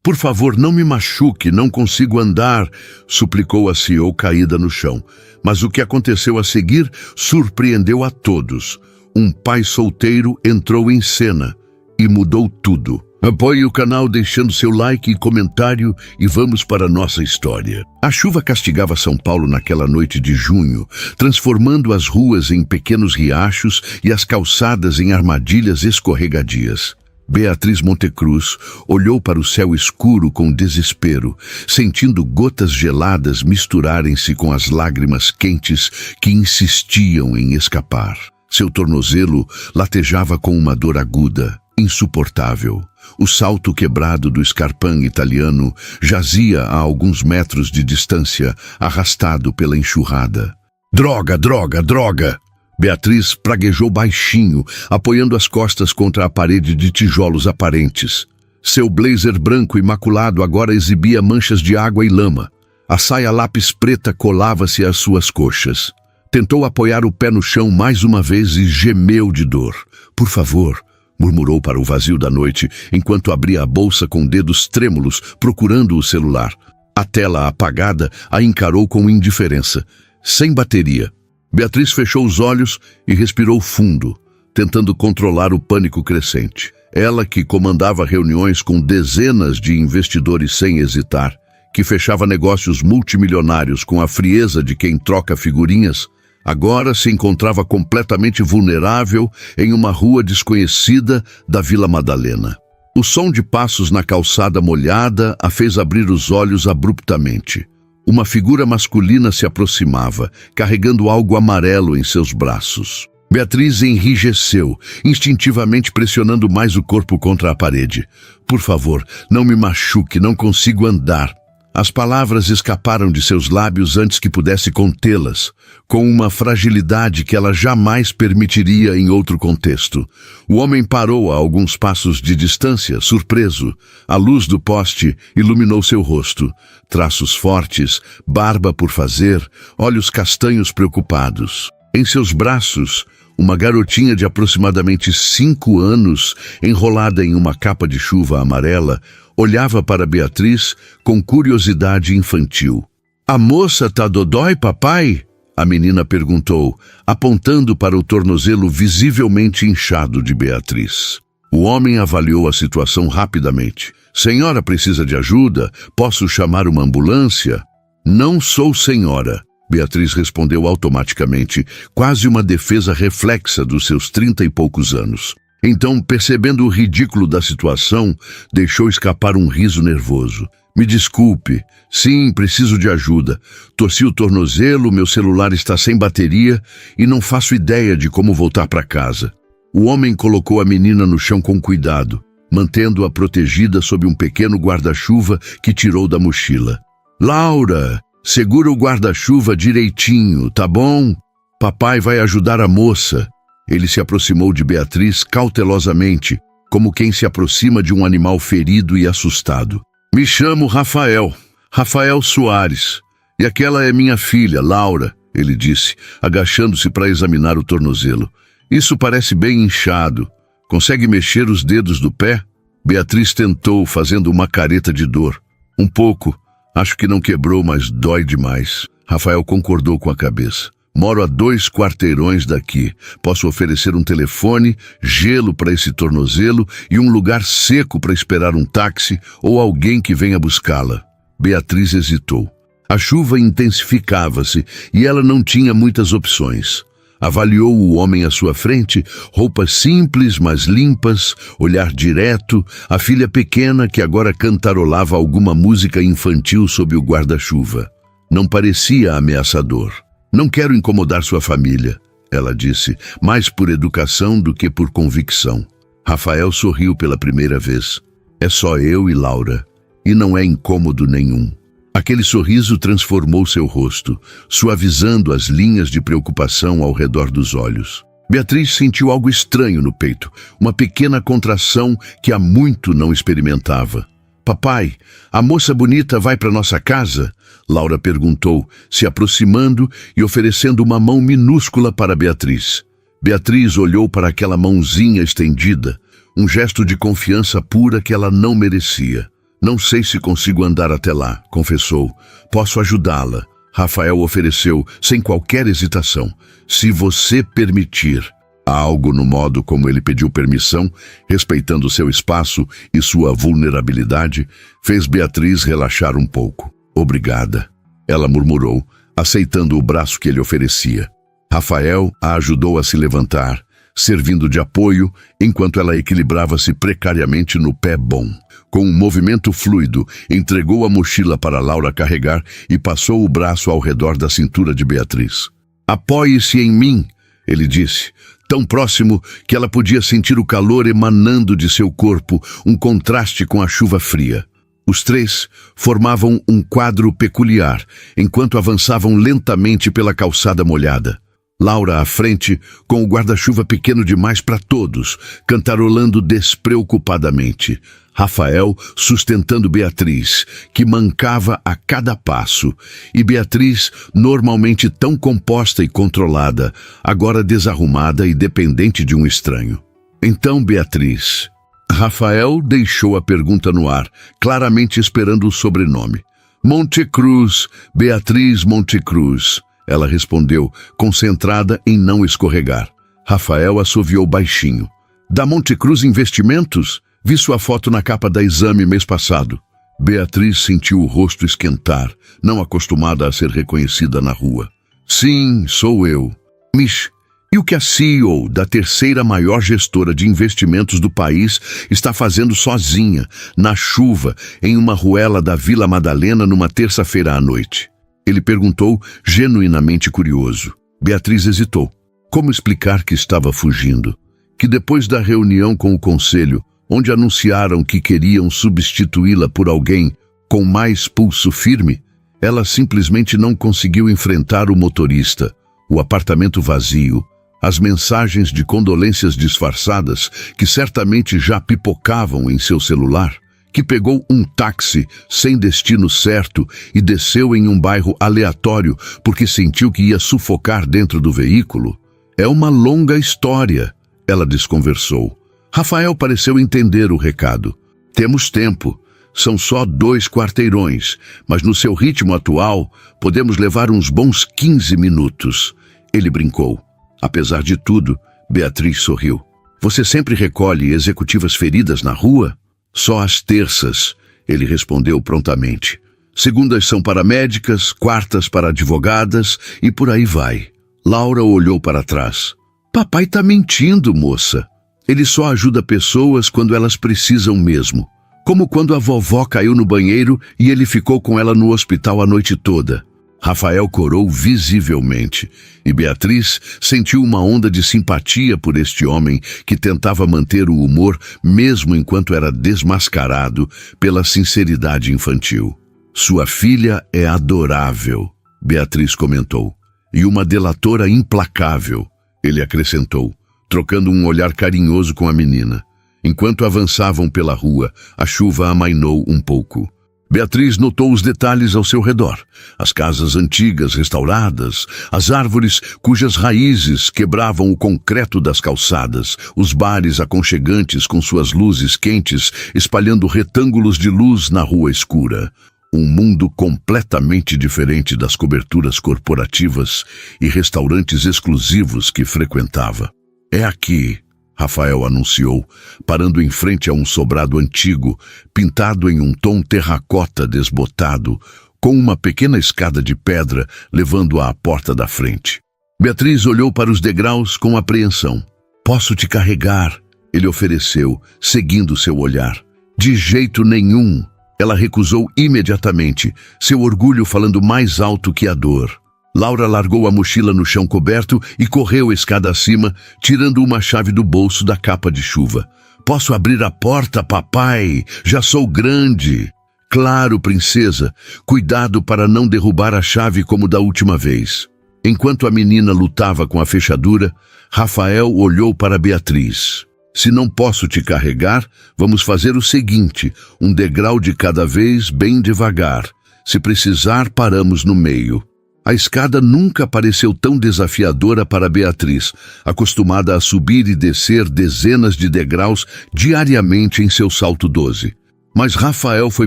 Por favor, não me machuque, não consigo andar, suplicou a CEO caída no chão. Mas o que aconteceu a seguir surpreendeu a todos. Um pai solteiro entrou em cena e mudou tudo. Apoie o canal deixando seu like e comentário e vamos para a nossa história. A chuva castigava São Paulo naquela noite de junho, transformando as ruas em pequenos riachos e as calçadas em armadilhas escorregadias. Beatriz Montecruz olhou para o céu escuro com desespero, sentindo gotas geladas misturarem-se com as lágrimas quentes que insistiam em escapar. Seu tornozelo latejava com uma dor aguda, insuportável. O salto quebrado do Scarpin italiano jazia a alguns metros de distância, arrastado pela enxurrada. Droga, droga, droga! Beatriz praguejou baixinho, apoiando as costas contra a parede de tijolos aparentes. Seu blazer branco imaculado agora exibia manchas de água e lama. A saia lápis preta colava-se às suas coxas. Tentou apoiar o pé no chão mais uma vez e gemeu de dor. Por favor, murmurou para o vazio da noite, enquanto abria a bolsa com dedos trêmulos, procurando o celular. A tela apagada a encarou com indiferença. Sem bateria. Beatriz fechou os olhos e respirou fundo, tentando controlar o pânico crescente. Ela que comandava reuniões com dezenas de investidores sem hesitar, que fechava negócios multimilionários com a frieza de quem troca figurinhas, agora se encontrava completamente vulnerável em uma rua desconhecida da Vila Madalena. O som de passos na calçada molhada a fez abrir os olhos abruptamente. Uma figura masculina se aproximava, carregando algo amarelo em seus braços. Beatriz enrijeceu, instintivamente pressionando mais o corpo contra a parede. Por favor, não me machuque, não consigo andar. As palavras escaparam de seus lábios antes que pudesse contê-las, com uma fragilidade que ela jamais permitiria em outro contexto. O homem parou a alguns passos de distância, surpreso. A luz do poste iluminou seu rosto. Traços fortes, barba por fazer, olhos castanhos preocupados. Em seus braços, uma garotinha de aproximadamente 5 anos, enrolada em uma capa de chuva amarela, olhava para Beatriz com curiosidade infantil. A moça tá dodói, papai? A menina perguntou, apontando para o tornozelo visivelmente inchado de Beatriz. O homem avaliou a situação rapidamente. Senhora precisa de ajuda? Posso chamar uma ambulância? Não sou senhora. Beatriz respondeu automaticamente, quase uma defesa reflexa dos seus 30 e poucos anos. Então, percebendo o ridículo da situação, deixou escapar um riso nervoso. Me desculpe. Sim, preciso de ajuda. Torci o tornozelo, meu celular está sem bateria e não faço ideia de como voltar para casa. O homem colocou a menina no chão com cuidado, mantendo-a protegida sob um pequeno guarda-chuva que tirou da mochila. Laura, segura o guarda-chuva direitinho, tá bom? Papai vai ajudar a moça. Ele se aproximou de Beatriz cautelosamente, como quem se aproxima de um animal ferido e assustado. Me chamo Rafael Soares, e aquela é minha filha, Laura, ele disse, agachando-se para examinar o tornozelo. Isso parece bem inchado. Consegue mexer os dedos do pé? Beatriz tentou, fazendo uma careta de dor. Um pouco. Acho que não quebrou, mas dói demais. Rafael concordou com a cabeça. Moro a 2 quarteirões daqui. Posso oferecer um telefone, gelo para esse tornozelo e um lugar seco para esperar um táxi ou alguém que venha buscá-la. Beatriz hesitou. A chuva intensificava-se e ela não tinha muitas opções. Avaliou o homem à sua frente, roupas simples, mas limpas, olhar direto, a filha pequena que agora cantarolava alguma música infantil sob o guarda-chuva. Não parecia ameaçador. Não quero incomodar sua família, ela disse, mais por educação do que por convicção. Rafael sorriu pela primeira vez. É só eu e Laura, e não é incômodo nenhum. Aquele sorriso transformou seu rosto, suavizando as linhas de preocupação ao redor dos olhos. Beatriz sentiu algo estranho no peito, uma pequena contração que há muito não experimentava. Papai, a moça bonita vai para nossa casa? Laura perguntou, se aproximando e oferecendo uma mão minúscula para Beatriz. Beatriz olhou para aquela mãozinha estendida, um gesto de confiança pura que ela não merecia. Não sei se consigo andar até lá, confessou. Posso ajudá-la. Rafael ofereceu, sem qualquer hesitação. Se você permitir. Algo no modo como ele pediu permissão, respeitando seu espaço e sua vulnerabilidade, fez Beatriz relaxar um pouco. Obrigada, ela murmurou, aceitando o braço que ele oferecia. Rafael a ajudou a se levantar, servindo de apoio enquanto ela equilibrava-se precariamente no pé bom. Com um movimento fluido, entregou a mochila para Laura carregar e passou o braço ao redor da cintura de Beatriz. Apoie-se em mim, ele disse, tão próximo que ela podia sentir o calor emanando de seu corpo, um contraste com a chuva fria. Os três formavam um quadro peculiar, enquanto avançavam lentamente pela calçada molhada. Laura à frente, com o guarda-chuva pequeno demais para todos, cantarolando despreocupadamente. Rafael sustentando Beatriz, que mancava a cada passo, e Beatriz, normalmente tão composta e controlada, agora desarrumada e dependente de um estranho. Então, Beatriz... Rafael deixou a pergunta no ar, claramente esperando o sobrenome. Montecruz, Beatriz Montecruz. Ela respondeu, concentrada em não escorregar. Rafael assoviou baixinho. Da Montecruz Investimentos? Vi sua foto na capa da Exame mês passado. Beatriz sentiu o rosto esquentar, não acostumada a ser reconhecida na rua. Sim, sou eu. Mish, e o que a CEO da terceira maior gestora de investimentos do país está fazendo sozinha, na chuva, em uma ruela da Vila Madalena numa terça-feira à noite? Ele perguntou, genuinamente curioso. Beatriz hesitou. Como explicar que estava fugindo? Que depois da reunião com o conselho, onde anunciaram que queriam substituí-la por alguém com mais pulso firme, ela simplesmente não conseguiu enfrentar o motorista, o apartamento vazio, as mensagens de condolências disfarçadas que certamente já pipocavam em seu celular, que pegou um táxi sem destino certo e desceu em um bairro aleatório porque sentiu que ia sufocar dentro do veículo. É uma longa história, ela desconversou. Rafael pareceu entender o recado. Temos tempo. São só 2 quarteirões, mas no seu ritmo atual, podemos levar uns bons 15 minutos. Ele brincou. Apesar de tudo, Beatriz sorriu. Você sempre recolhe executivas feridas na rua? Só às terças, ele respondeu prontamente. Segundas são para médicas, quartas para advogadas e por aí vai. Laura olhou para trás. Papai tá mentindo, moça. Ele só ajuda pessoas quando elas precisam mesmo. Como quando a vovó caiu no banheiro e ele ficou com ela no hospital a noite toda. Rafael corou visivelmente, e Beatriz sentiu uma onda de simpatia por este homem que tentava manter o humor mesmo enquanto era desmascarado pela sinceridade infantil. Sua filha é adorável, Beatriz comentou, e uma delatora implacável, ele acrescentou, trocando um olhar carinhoso com a menina. Enquanto avançavam pela rua, a chuva amainou um pouco. Beatriz notou os detalhes ao seu redor. As casas antigas restauradas, as árvores cujas raízes quebravam o concreto das calçadas, os bares aconchegantes com suas luzes quentes espalhando retângulos de luz na rua escura. Um mundo completamente diferente das coberturas corporativas e restaurantes exclusivos que frequentava. É aqui, Rafael anunciou, parando em frente a um sobrado antigo, pintado em um tom terracota desbotado, com uma pequena escada de pedra levando-a à porta da frente. Beatriz olhou para os degraus com apreensão. Posso te carregar, ele ofereceu, seguindo seu olhar. De jeito nenhum, ela recusou imediatamente, seu orgulho falando mais alto que a dor. Laura largou a mochila no chão coberto e correu escada acima, tirando uma chave do bolso da capa de chuva. Posso abrir a porta, papai? Já sou grande. Claro, princesa. Cuidado para não derrubar a chave como da última vez. Enquanto a menina lutava com a fechadura, Rafael olhou para Beatriz. Se não posso te carregar, vamos fazer o seguinte, um degrau de cada vez, bem devagar. Se precisar, paramos no meio. A escada nunca pareceu tão desafiadora para Beatriz, acostumada a subir e descer dezenas de degraus diariamente em seu salto 12. Mas Rafael foi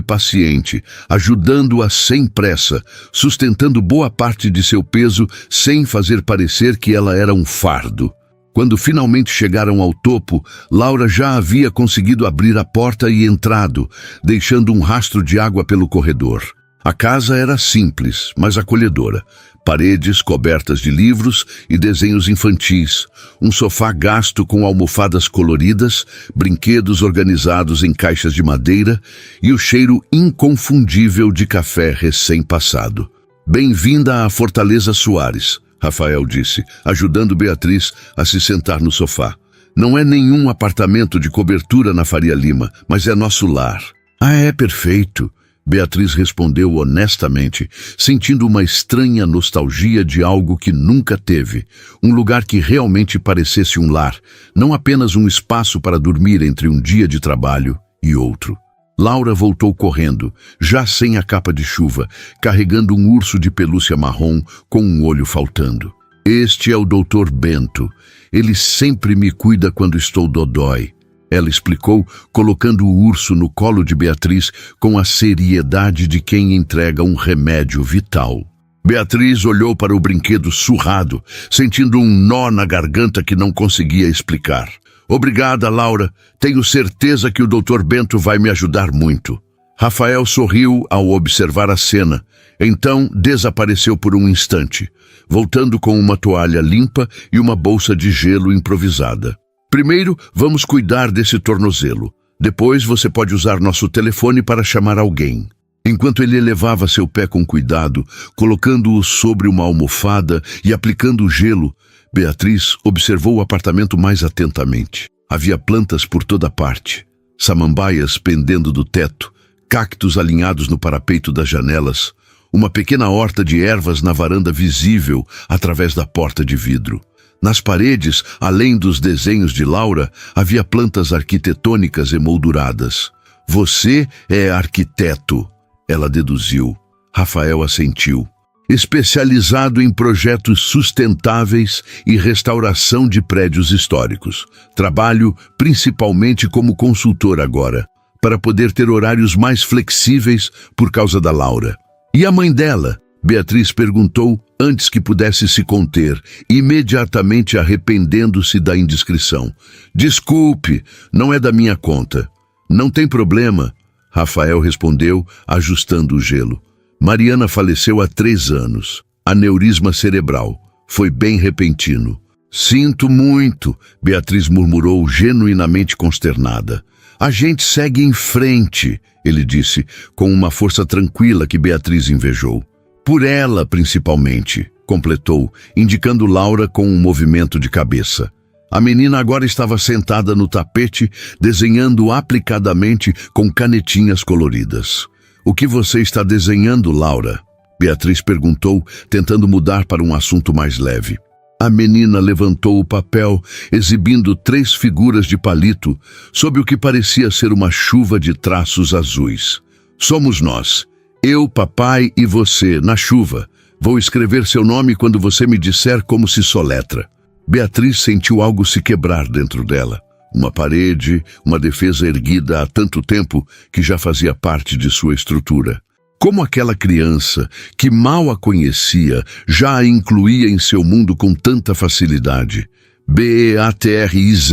paciente, ajudando-a sem pressa, sustentando boa parte de seu peso sem fazer parecer que ela era um fardo. Quando finalmente chegaram ao topo, Laura já havia conseguido abrir a porta e entrado, deixando um rastro de água pelo corredor. A casa era simples, mas acolhedora. Paredes cobertas de livros e desenhos infantis, um sofá gasto com almofadas coloridas, brinquedos organizados em caixas de madeira e o cheiro inconfundível de café recém-passado. "Bem-vinda à Fortaleza Soares", Rafael disse, ajudando Beatriz a se sentar no sofá. "Não é nenhum apartamento de cobertura na Faria Lima, mas é nosso lar." "Ah, é perfeito", Beatriz respondeu honestamente, sentindo uma estranha nostalgia de algo que nunca teve. Um lugar que realmente parecesse um lar, não apenas um espaço para dormir entre um dia de trabalho e outro. Laura voltou correndo, já sem a capa de chuva, carregando um urso de pelúcia marrom com um olho faltando. "Este é o Dr. Bento. Ele sempre me cuida quando estou dodói", ela explicou, colocando o urso no colo de Beatriz com a seriedade de quem entrega um remédio vital. Beatriz olhou para o brinquedo surrado, sentindo um nó na garganta que não conseguia explicar. "Obrigada, Laura. Tenho certeza que o Dr. Bento vai me ajudar muito." Rafael sorriu ao observar a cena, então desapareceu por um instante, voltando com uma toalha limpa e uma bolsa de gelo improvisada. "Primeiro, vamos cuidar desse tornozelo. Depois você pode usar nosso telefone para chamar alguém." Enquanto ele elevava seu pé com cuidado, colocando-o sobre uma almofada e aplicando o gelo, Beatriz observou o apartamento mais atentamente. Havia plantas por toda parte, samambaias pendendo do teto, cactos alinhados no parapeito das janelas, uma pequena horta de ervas na varanda visível através da porta de vidro. Nas paredes, além dos desenhos de Laura, havia plantas arquitetônicas emolduradas. "Você é arquiteto", ela deduziu. Rafael assentiu. "Especializado em projetos sustentáveis e restauração de prédios históricos. Trabalho principalmente como consultor agora, para poder ter horários mais flexíveis por causa da Laura." "E a mãe dela?", Beatriz perguntou antes que pudesse se conter, imediatamente arrependendo-se da indiscrição. "Desculpe, não é da minha conta." "Não tem problema", Rafael respondeu, ajustando o gelo. "Mariana faleceu há 3 anos. Aneurisma cerebral. Foi bem repentino." "Sinto muito", Beatriz murmurou, genuinamente consternada. "A gente segue em frente", ele disse, com uma força tranquila que Beatriz invejou. "Por ela, principalmente", completou, indicando Laura com um movimento de cabeça. A menina agora estava sentada no tapete, desenhando aplicadamente com canetinhas coloridas. "O que você está desenhando, Laura?", Beatriz perguntou, tentando mudar para um assunto mais leve. A menina levantou o papel, exibindo 3 figuras de palito, sob o que parecia ser uma chuva de traços azuis. "Somos nós. Eu, papai e você, na chuva. Vou escrever seu nome quando você me disser como se soletra." Beatriz sentiu algo se quebrar dentro dela. Uma parede, uma defesa erguida há tanto tempo que já fazia parte de sua estrutura. Como aquela criança, que mal a conhecia, já a incluía em seu mundo com tanta facilidade. "Beatriz",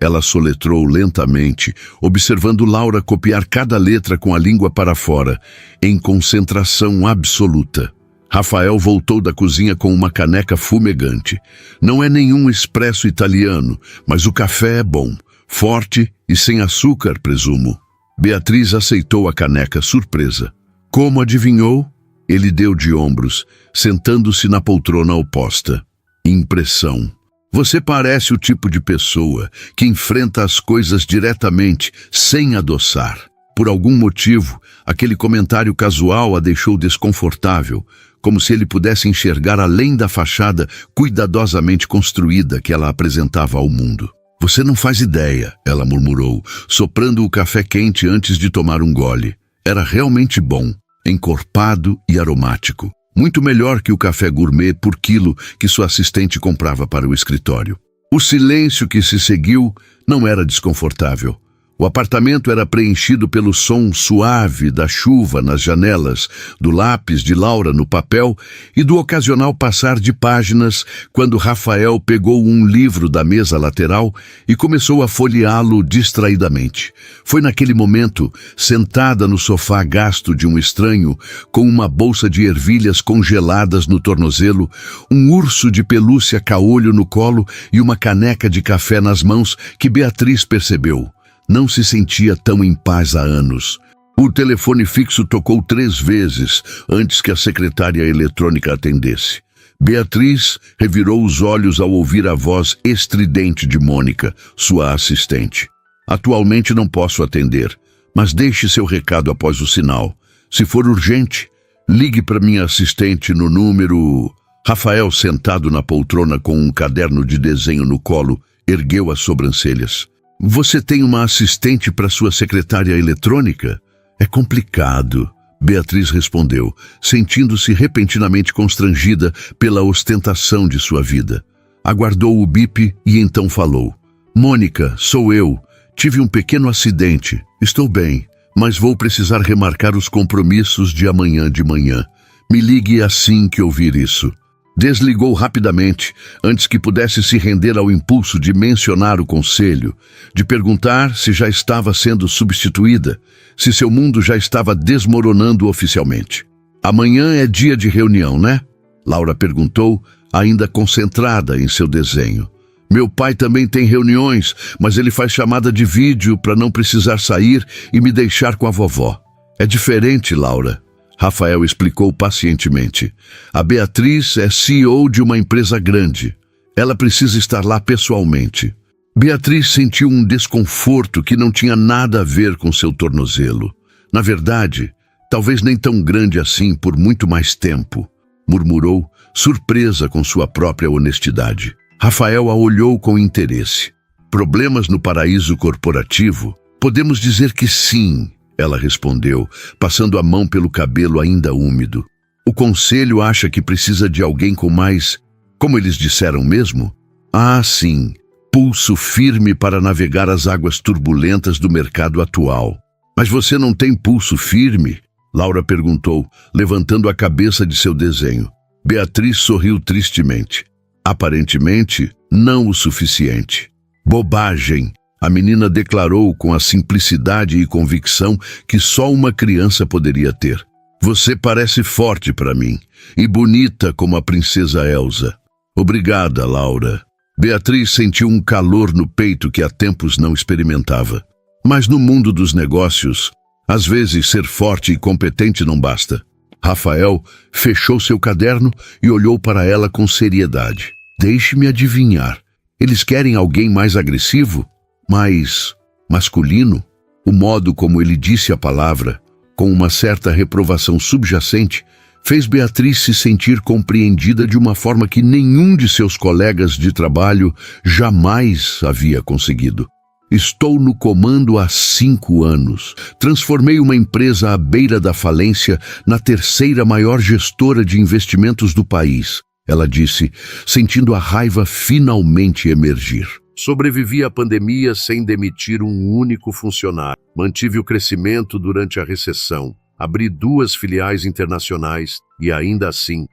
ela soletrou lentamente, observando Laura copiar cada letra com a língua para fora, em concentração absoluta. Rafael voltou da cozinha com uma caneca fumegante. "Não é nenhum expresso italiano, mas o café é bom, forte e sem açúcar, presumo." Beatriz aceitou a caneca, surpresa. "Como adivinhou?", ele deu de ombros, sentando-se na poltrona oposta. "Impressão. Você parece o tipo de pessoa que enfrenta as coisas diretamente, sem adoçar." Por algum motivo, aquele comentário casual a deixou desconfortável, como se ele pudesse enxergar além da fachada cuidadosamente construída que ela apresentava ao mundo. "Você não faz ideia", ela murmurou, soprando o café quente antes de tomar um gole. Era realmente bom, encorpado e aromático. Muito melhor que o café gourmet por quilo que sua assistente comprava para o escritório. O silêncio que se seguiu não era desconfortável. O apartamento era preenchido pelo som suave da chuva nas janelas, do lápis de Laura no papel e do ocasional passar de páginas quando Rafael pegou um livro da mesa lateral e começou a folheá-lo distraidamente. Foi naquele momento, sentada no sofá gasto de um estranho, com uma bolsa de ervilhas congeladas no tornozelo, um urso de pelúcia caolho no colo e uma caneca de café nas mãos, que Beatriz percebeu. Não se sentia tão em paz há anos. O telefone fixo tocou 3 vezes antes que a secretária eletrônica atendesse. Beatriz revirou os olhos ao ouvir a voz estridente de Mônica, sua assistente. Atualmente não posso atender, mas deixe seu recado após o sinal. Se for urgente, ligue para minha assistente no número... Rafael, sentado na poltrona com um caderno de desenho no colo, ergueu as sobrancelhas. Você tem uma assistente para sua secretária eletrônica? É complicado, Beatriz respondeu, sentindo-se repentinamente constrangida pela ostentação de sua vida. Aguardou o bip e então falou. Mônica, sou eu. Tive um pequeno acidente. Estou bem, mas vou precisar remarcar os compromissos de amanhã de manhã. Me ligue assim que ouvir isso. Desligou rapidamente, antes que pudesse se render ao impulso de mencionar o conselho, de perguntar se já estava sendo substituída, se seu mundo já estava desmoronando oficialmente. Amanhã é dia de reunião, né? Laura perguntou, ainda concentrada em seu desenho. Meu pai também tem reuniões, mas ele faz chamada de vídeo para não precisar sair e me deixar com a vovó. É diferente, Laura. Rafael explicou pacientemente. A Beatriz é CEO de uma empresa grande. Ela precisa estar lá pessoalmente. Beatriz sentiu um desconforto que não tinha nada a ver com seu tornozelo. Na verdade, talvez nem tão grande assim por muito mais tempo, murmurou, surpresa com sua própria honestidade. Rafael a olhou com interesse. Problemas no paraíso corporativo? Podemos dizer que sim. Ela respondeu, passando a mão pelo cabelo ainda úmido. O conselho acha que precisa de alguém com mais... Como eles disseram mesmo? Ah, sim. Pulso firme para navegar as águas turbulentas do mercado atual. Mas você não tem pulso firme? Laura perguntou, levantando a cabeça de seu desenho. Beatriz sorriu tristemente. Aparentemente, não o suficiente. Bobagem! A menina declarou com a simplicidade e convicção que só uma criança poderia ter. Você parece forte para mim, e bonita como a princesa Elsa. Obrigada, Laura. Beatriz sentiu um calor no peito que há tempos não experimentava. Mas no mundo dos negócios, às vezes ser forte e competente não basta. Rafael fechou seu caderno e olhou para ela com seriedade. Deixe-me adivinhar. Eles querem alguém mais agressivo? Mais masculino? O modo como ele disse a palavra, com uma certa reprovação subjacente, fez Beatriz se sentir compreendida de uma forma que nenhum de seus colegas de trabalho jamais havia conseguido. Estou no comando há 5 anos. Transformei uma empresa à beira da falência na 3ª maior gestora de investimentos do país, ela disse, sentindo a raiva finalmente emergir. Sobrevivi à pandemia sem demitir um único funcionário. Mantive o crescimento durante a recessão. Abri 2 filiais internacionais e ainda assim,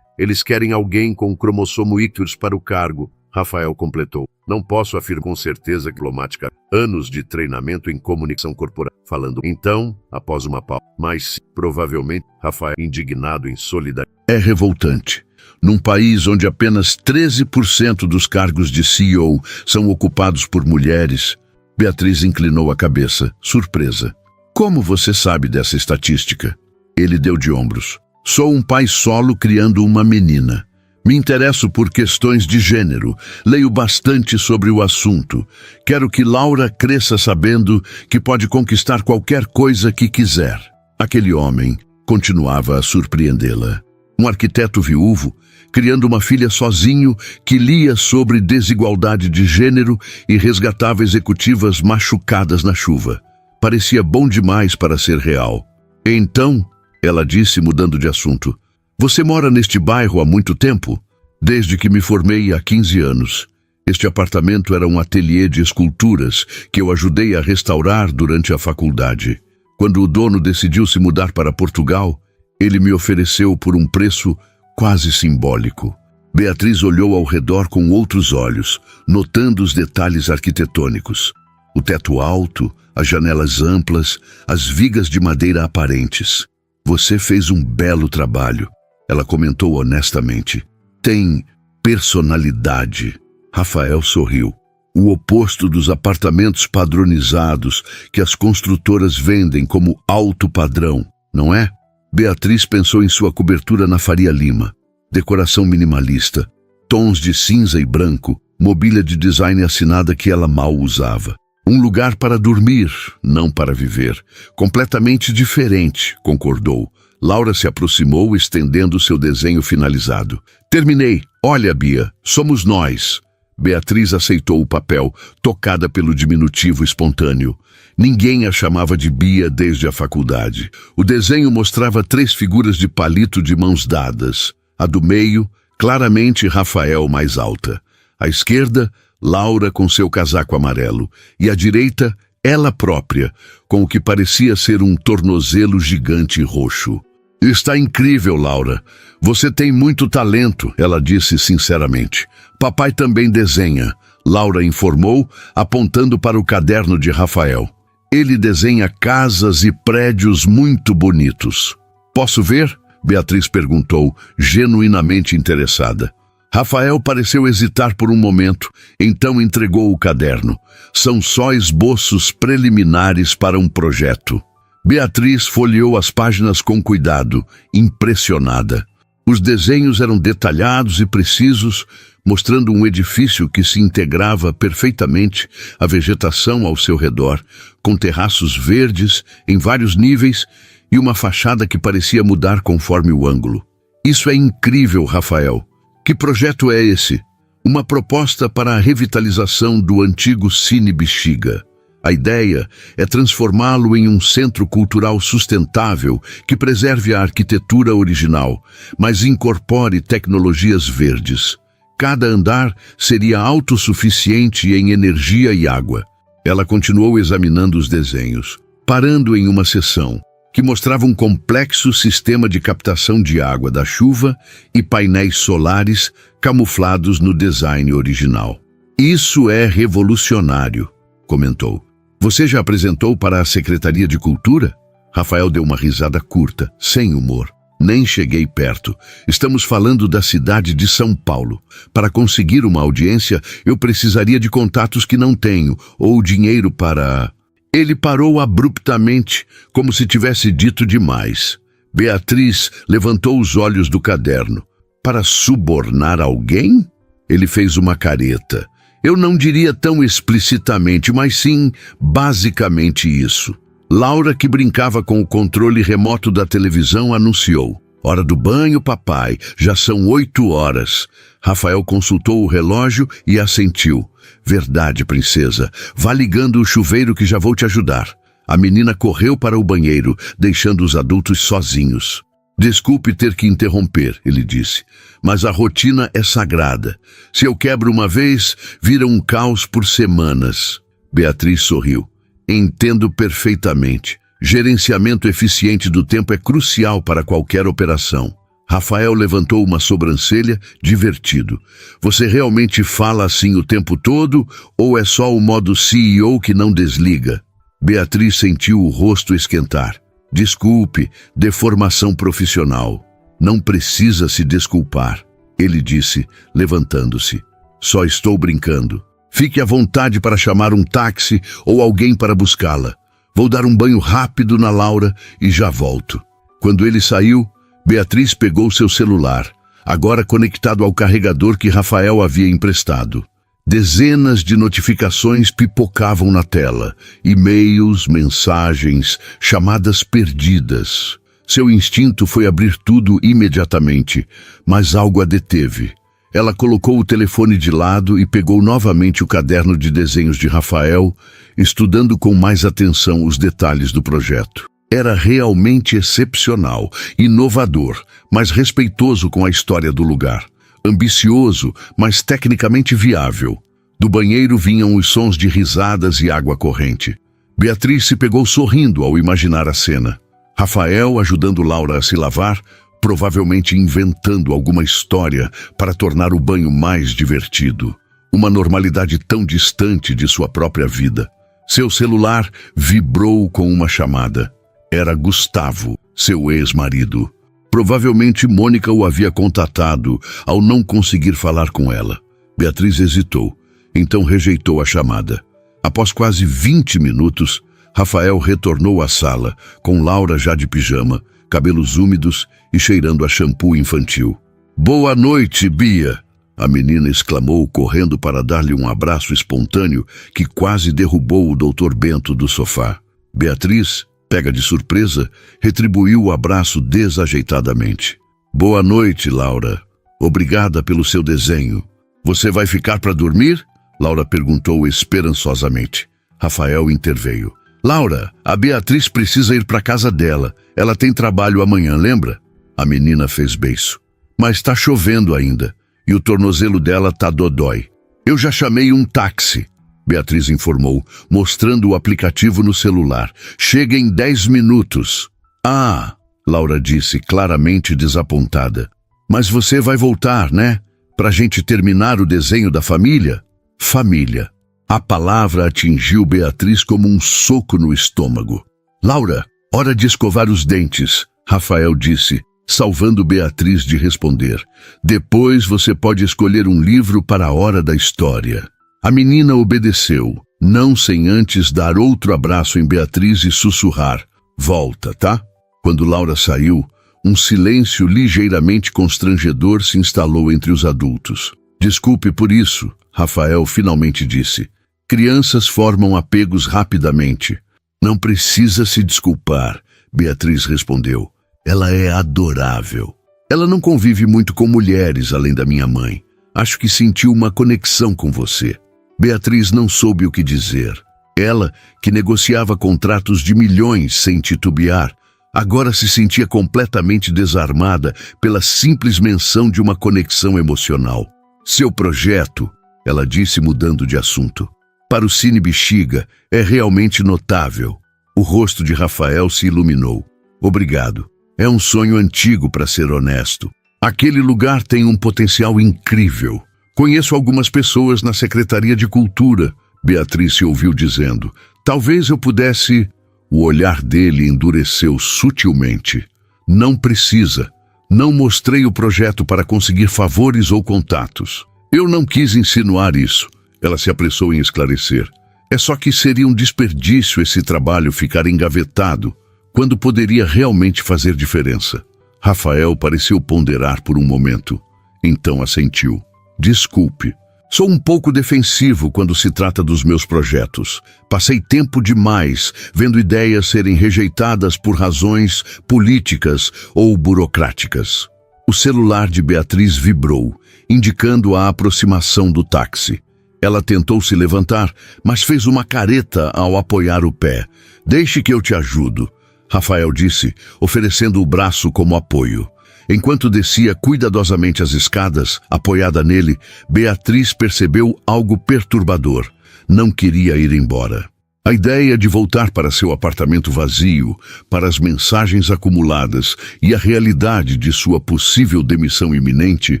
eles querem alguém com cromossomo Ictus para o cargo. Rafael completou. Não posso afirmar com certeza diplomática. Anos de treinamento em comunicação corporal. Falando então, após uma pausa. Mas provavelmente, Rafael, indignado em solidariedade. É revoltante. Num país onde apenas 13% dos cargos de CEO são ocupados por mulheres, Beatriz inclinou a cabeça, surpresa. Como você sabe dessa estatística? Ele deu de ombros. Sou um pai solo criando uma menina. Me interesso por questões de gênero. Leio bastante sobre o assunto. Quero que Laura cresça sabendo que pode conquistar qualquer coisa que quiser. Aquele homem continuava a surpreendê-la. Um arquiteto viúvo, criando uma filha sozinho que lia sobre desigualdade de gênero e resgatava executivas machucadas na chuva. Parecia bom demais para ser real. Então, ela disse, mudando de assunto, você mora neste bairro há muito tempo? Desde que me formei há 15 anos. Este apartamento era um ateliê de esculturas que eu ajudei a restaurar durante a faculdade. Quando o dono decidiu se mudar para Portugal, ele me ofereceu por um preço quase simbólico. Beatriz olhou ao redor com outros olhos, notando os detalhes arquitetônicos. O teto alto, as janelas amplas, as vigas de madeira aparentes. Você fez um belo trabalho, ela comentou honestamente. Tem personalidade. Rafael sorriu. O oposto dos apartamentos padronizados que as construtoras vendem como alto padrão, não é? Beatriz pensou em sua cobertura na Faria Lima. Decoração minimalista, tons de cinza e branco, mobília de design assinada que ela mal usava. Um lugar para dormir, não para viver. Completamente diferente, concordou. Laura se aproximou, estendendo seu desenho finalizado. Terminei. Olha, Bia, somos nós. Beatriz aceitou o papel, tocada pelo diminutivo espontâneo. Ninguém a chamava de Bia desde a faculdade. O desenho mostrava 3 figuras de palito de mãos dadas. A do meio, claramente Rafael mais alta. À esquerda, Laura com seu casaco amarelo. E à direita, ela própria, com o que parecia ser um tornozelo gigante roxo. Está incrível, Laura. Você tem muito talento, ela disse sinceramente. Papai também desenha, Laura informou, apontando para o caderno de Rafael. Ele desenha casas e prédios muito bonitos. Posso ver? Beatriz perguntou, genuinamente interessada. Rafael pareceu hesitar por um momento, então entregou o caderno. São só esboços preliminares para um projeto. Beatriz folheou as páginas com cuidado, impressionada. Os desenhos eram detalhados e precisos, mostrando um edifício que se integrava perfeitamente à vegetação ao seu redor, com terraços verdes em vários níveis e uma fachada que parecia mudar conforme o ângulo. Isso é incrível, Rafael. Que projeto é esse? Uma proposta para a revitalização do antigo Cine Bexiga. A ideia é transformá-lo em um centro cultural sustentável que preserve a arquitetura original, mas incorpore tecnologias verdes. Cada andar seria autossuficiente em energia e água. Ela continuou examinando os desenhos, parando em uma seção que mostrava um complexo sistema de captação de água da chuva e painéis solares camuflados no design original. Isso é revolucionário, comentou. Você já apresentou para a Secretaria de Cultura? Rafael deu uma risada curta, sem humor. Nem cheguei perto. Estamos falando da cidade de São Paulo. Para conseguir uma audiência, eu precisaria de contatos que não tenho, ou dinheiro para... Ele parou abruptamente, como se tivesse dito demais. Beatriz levantou os olhos do caderno. Para subornar alguém? Ele fez uma careta. Eu não diria tão explicitamente, mas sim, basicamente isso. Laura, que brincava com o controle remoto da televisão, anunciou. Hora do banho, papai. Já são 8 horas. Rafael consultou o relógio e assentiu. Verdade, princesa. Vá ligando o chuveiro que já vou te ajudar. A menina correu para o banheiro, deixando os adultos sozinhos. Desculpe ter que interromper, ele disse, mas a rotina é sagrada. Se eu quebro uma vez, vira um caos por semanas. Beatriz sorriu. Entendo perfeitamente. Gerenciamento eficiente do tempo é crucial para qualquer operação. Rafael levantou uma sobrancelha, divertido. Você realmente fala assim o tempo todo, ou é só o modo CEO que não desliga? Beatriz sentiu o rosto esquentar. Desculpe, deformação profissional. Não precisa se desculpar, ele disse, levantando-se. Só estou brincando. Fique à vontade para chamar um táxi ou alguém para buscá-la. Vou dar um banho rápido na Laura e já volto. Quando ele saiu, Beatriz pegou seu celular, agora conectado ao carregador que Rafael havia emprestado. Dezenas de notificações pipocavam na tela, e-mails, mensagens, chamadas perdidas. Seu instinto foi abrir tudo imediatamente, mas algo a deteve. Ela colocou o telefone de lado e pegou novamente o caderno de desenhos de Rafael, estudando com mais atenção os detalhes do projeto. Era realmente excepcional, inovador, mas respeitoso com a história do lugar. Ambicioso, mas tecnicamente viável. Do banheiro vinham os sons de risadas e água corrente. Beatriz se pegou sorrindo ao imaginar a cena. Rafael ajudando Laura a se lavar, provavelmente inventando alguma história para tornar o banho mais divertido. Uma normalidade tão distante de sua própria vida. Seu celular vibrou com uma chamada. Era Gustavo, seu ex-marido. Provavelmente Mônica o havia contatado ao não conseguir falar com ela. Beatriz hesitou, então rejeitou a chamada. Após quase 20 minutos, Rafael retornou à sala, com Laura já de pijama, cabelos úmidos e cheirando a shampoo infantil. "Boa noite, Bia!" A menina exclamou, correndo para dar-lhe um abraço espontâneo que quase derrubou o Dr. Bento do sofá. Beatriz, pega de surpresa, retribuiu o abraço desajeitadamente. "Boa noite, Laura. Obrigada pelo seu desenho. Você vai ficar para dormir?" Laura perguntou esperançosamente. Rafael interveio. "Laura, a Beatriz precisa ir para casa dela. Ela tem trabalho amanhã, lembra?" A menina fez beiço. "Mas está chovendo ainda, e o tornozelo dela tá dodói. Eu já chamei um táxi." Beatriz informou, mostrando o aplicativo no celular. "Chega em 10 minutos. "Ah", Laura disse, claramente desapontada. "Mas você vai voltar, né? Pra gente terminar o desenho da família?" Família. A palavra atingiu Beatriz como um soco no estômago. "Laura, hora de escovar os dentes", Rafael disse, salvando Beatriz de responder. "Depois você pode escolher um livro para a hora da história." A menina obedeceu, não sem antes dar outro abraço em Beatriz e sussurrar: "Volta, tá?" Quando Laura saiu, um silêncio ligeiramente constrangedor se instalou entre os adultos. "Desculpe por isso", Rafael finalmente disse. "Crianças formam apegos rapidamente." "Não precisa se desculpar", Beatriz respondeu. "Ela é adorável. Ela não convive muito com mulheres além da minha mãe. Acho que sentiu uma conexão com você." Beatriz não soube o que dizer. Ela, que negociava contratos de milhões sem titubear, agora se sentia completamente desarmada pela simples menção de uma conexão emocional. "Seu projeto", ela disse mudando de assunto, "para o Cine Bexiga é realmente notável." O rosto de Rafael se iluminou. "Obrigado. É um sonho antigo, para ser honesto. Aquele lugar tem um potencial incrível. Conheço algumas pessoas na Secretaria de Cultura", Beatriz se ouviu dizendo. "Talvez eu pudesse..." O olhar dele endureceu sutilmente. "Não precisa. Não mostrei o projeto para conseguir favores ou contatos. Eu não quis insinuar isso", ela se apressou em esclarecer. "É só que seria um desperdício esse trabalho ficar engavetado, quando poderia realmente fazer diferença." Rafael pareceu ponderar por um momento. Então assentiu. "Desculpe. Sou um pouco defensivo quando se trata dos meus projetos. Passei tempo demais vendo ideias serem rejeitadas por razões políticas ou burocráticas." O celular de Beatriz vibrou, indicando a aproximação do táxi. Ela tentou se levantar, mas fez uma careta ao apoiar o pé. "Deixe que eu te ajudo", Rafael disse, oferecendo o braço como apoio. Enquanto descia cuidadosamente as escadas, apoiada nele, Beatriz percebeu algo perturbador. Não queria ir embora. A ideia de voltar para seu apartamento vazio, para as mensagens acumuladas e a realidade de sua possível demissão iminente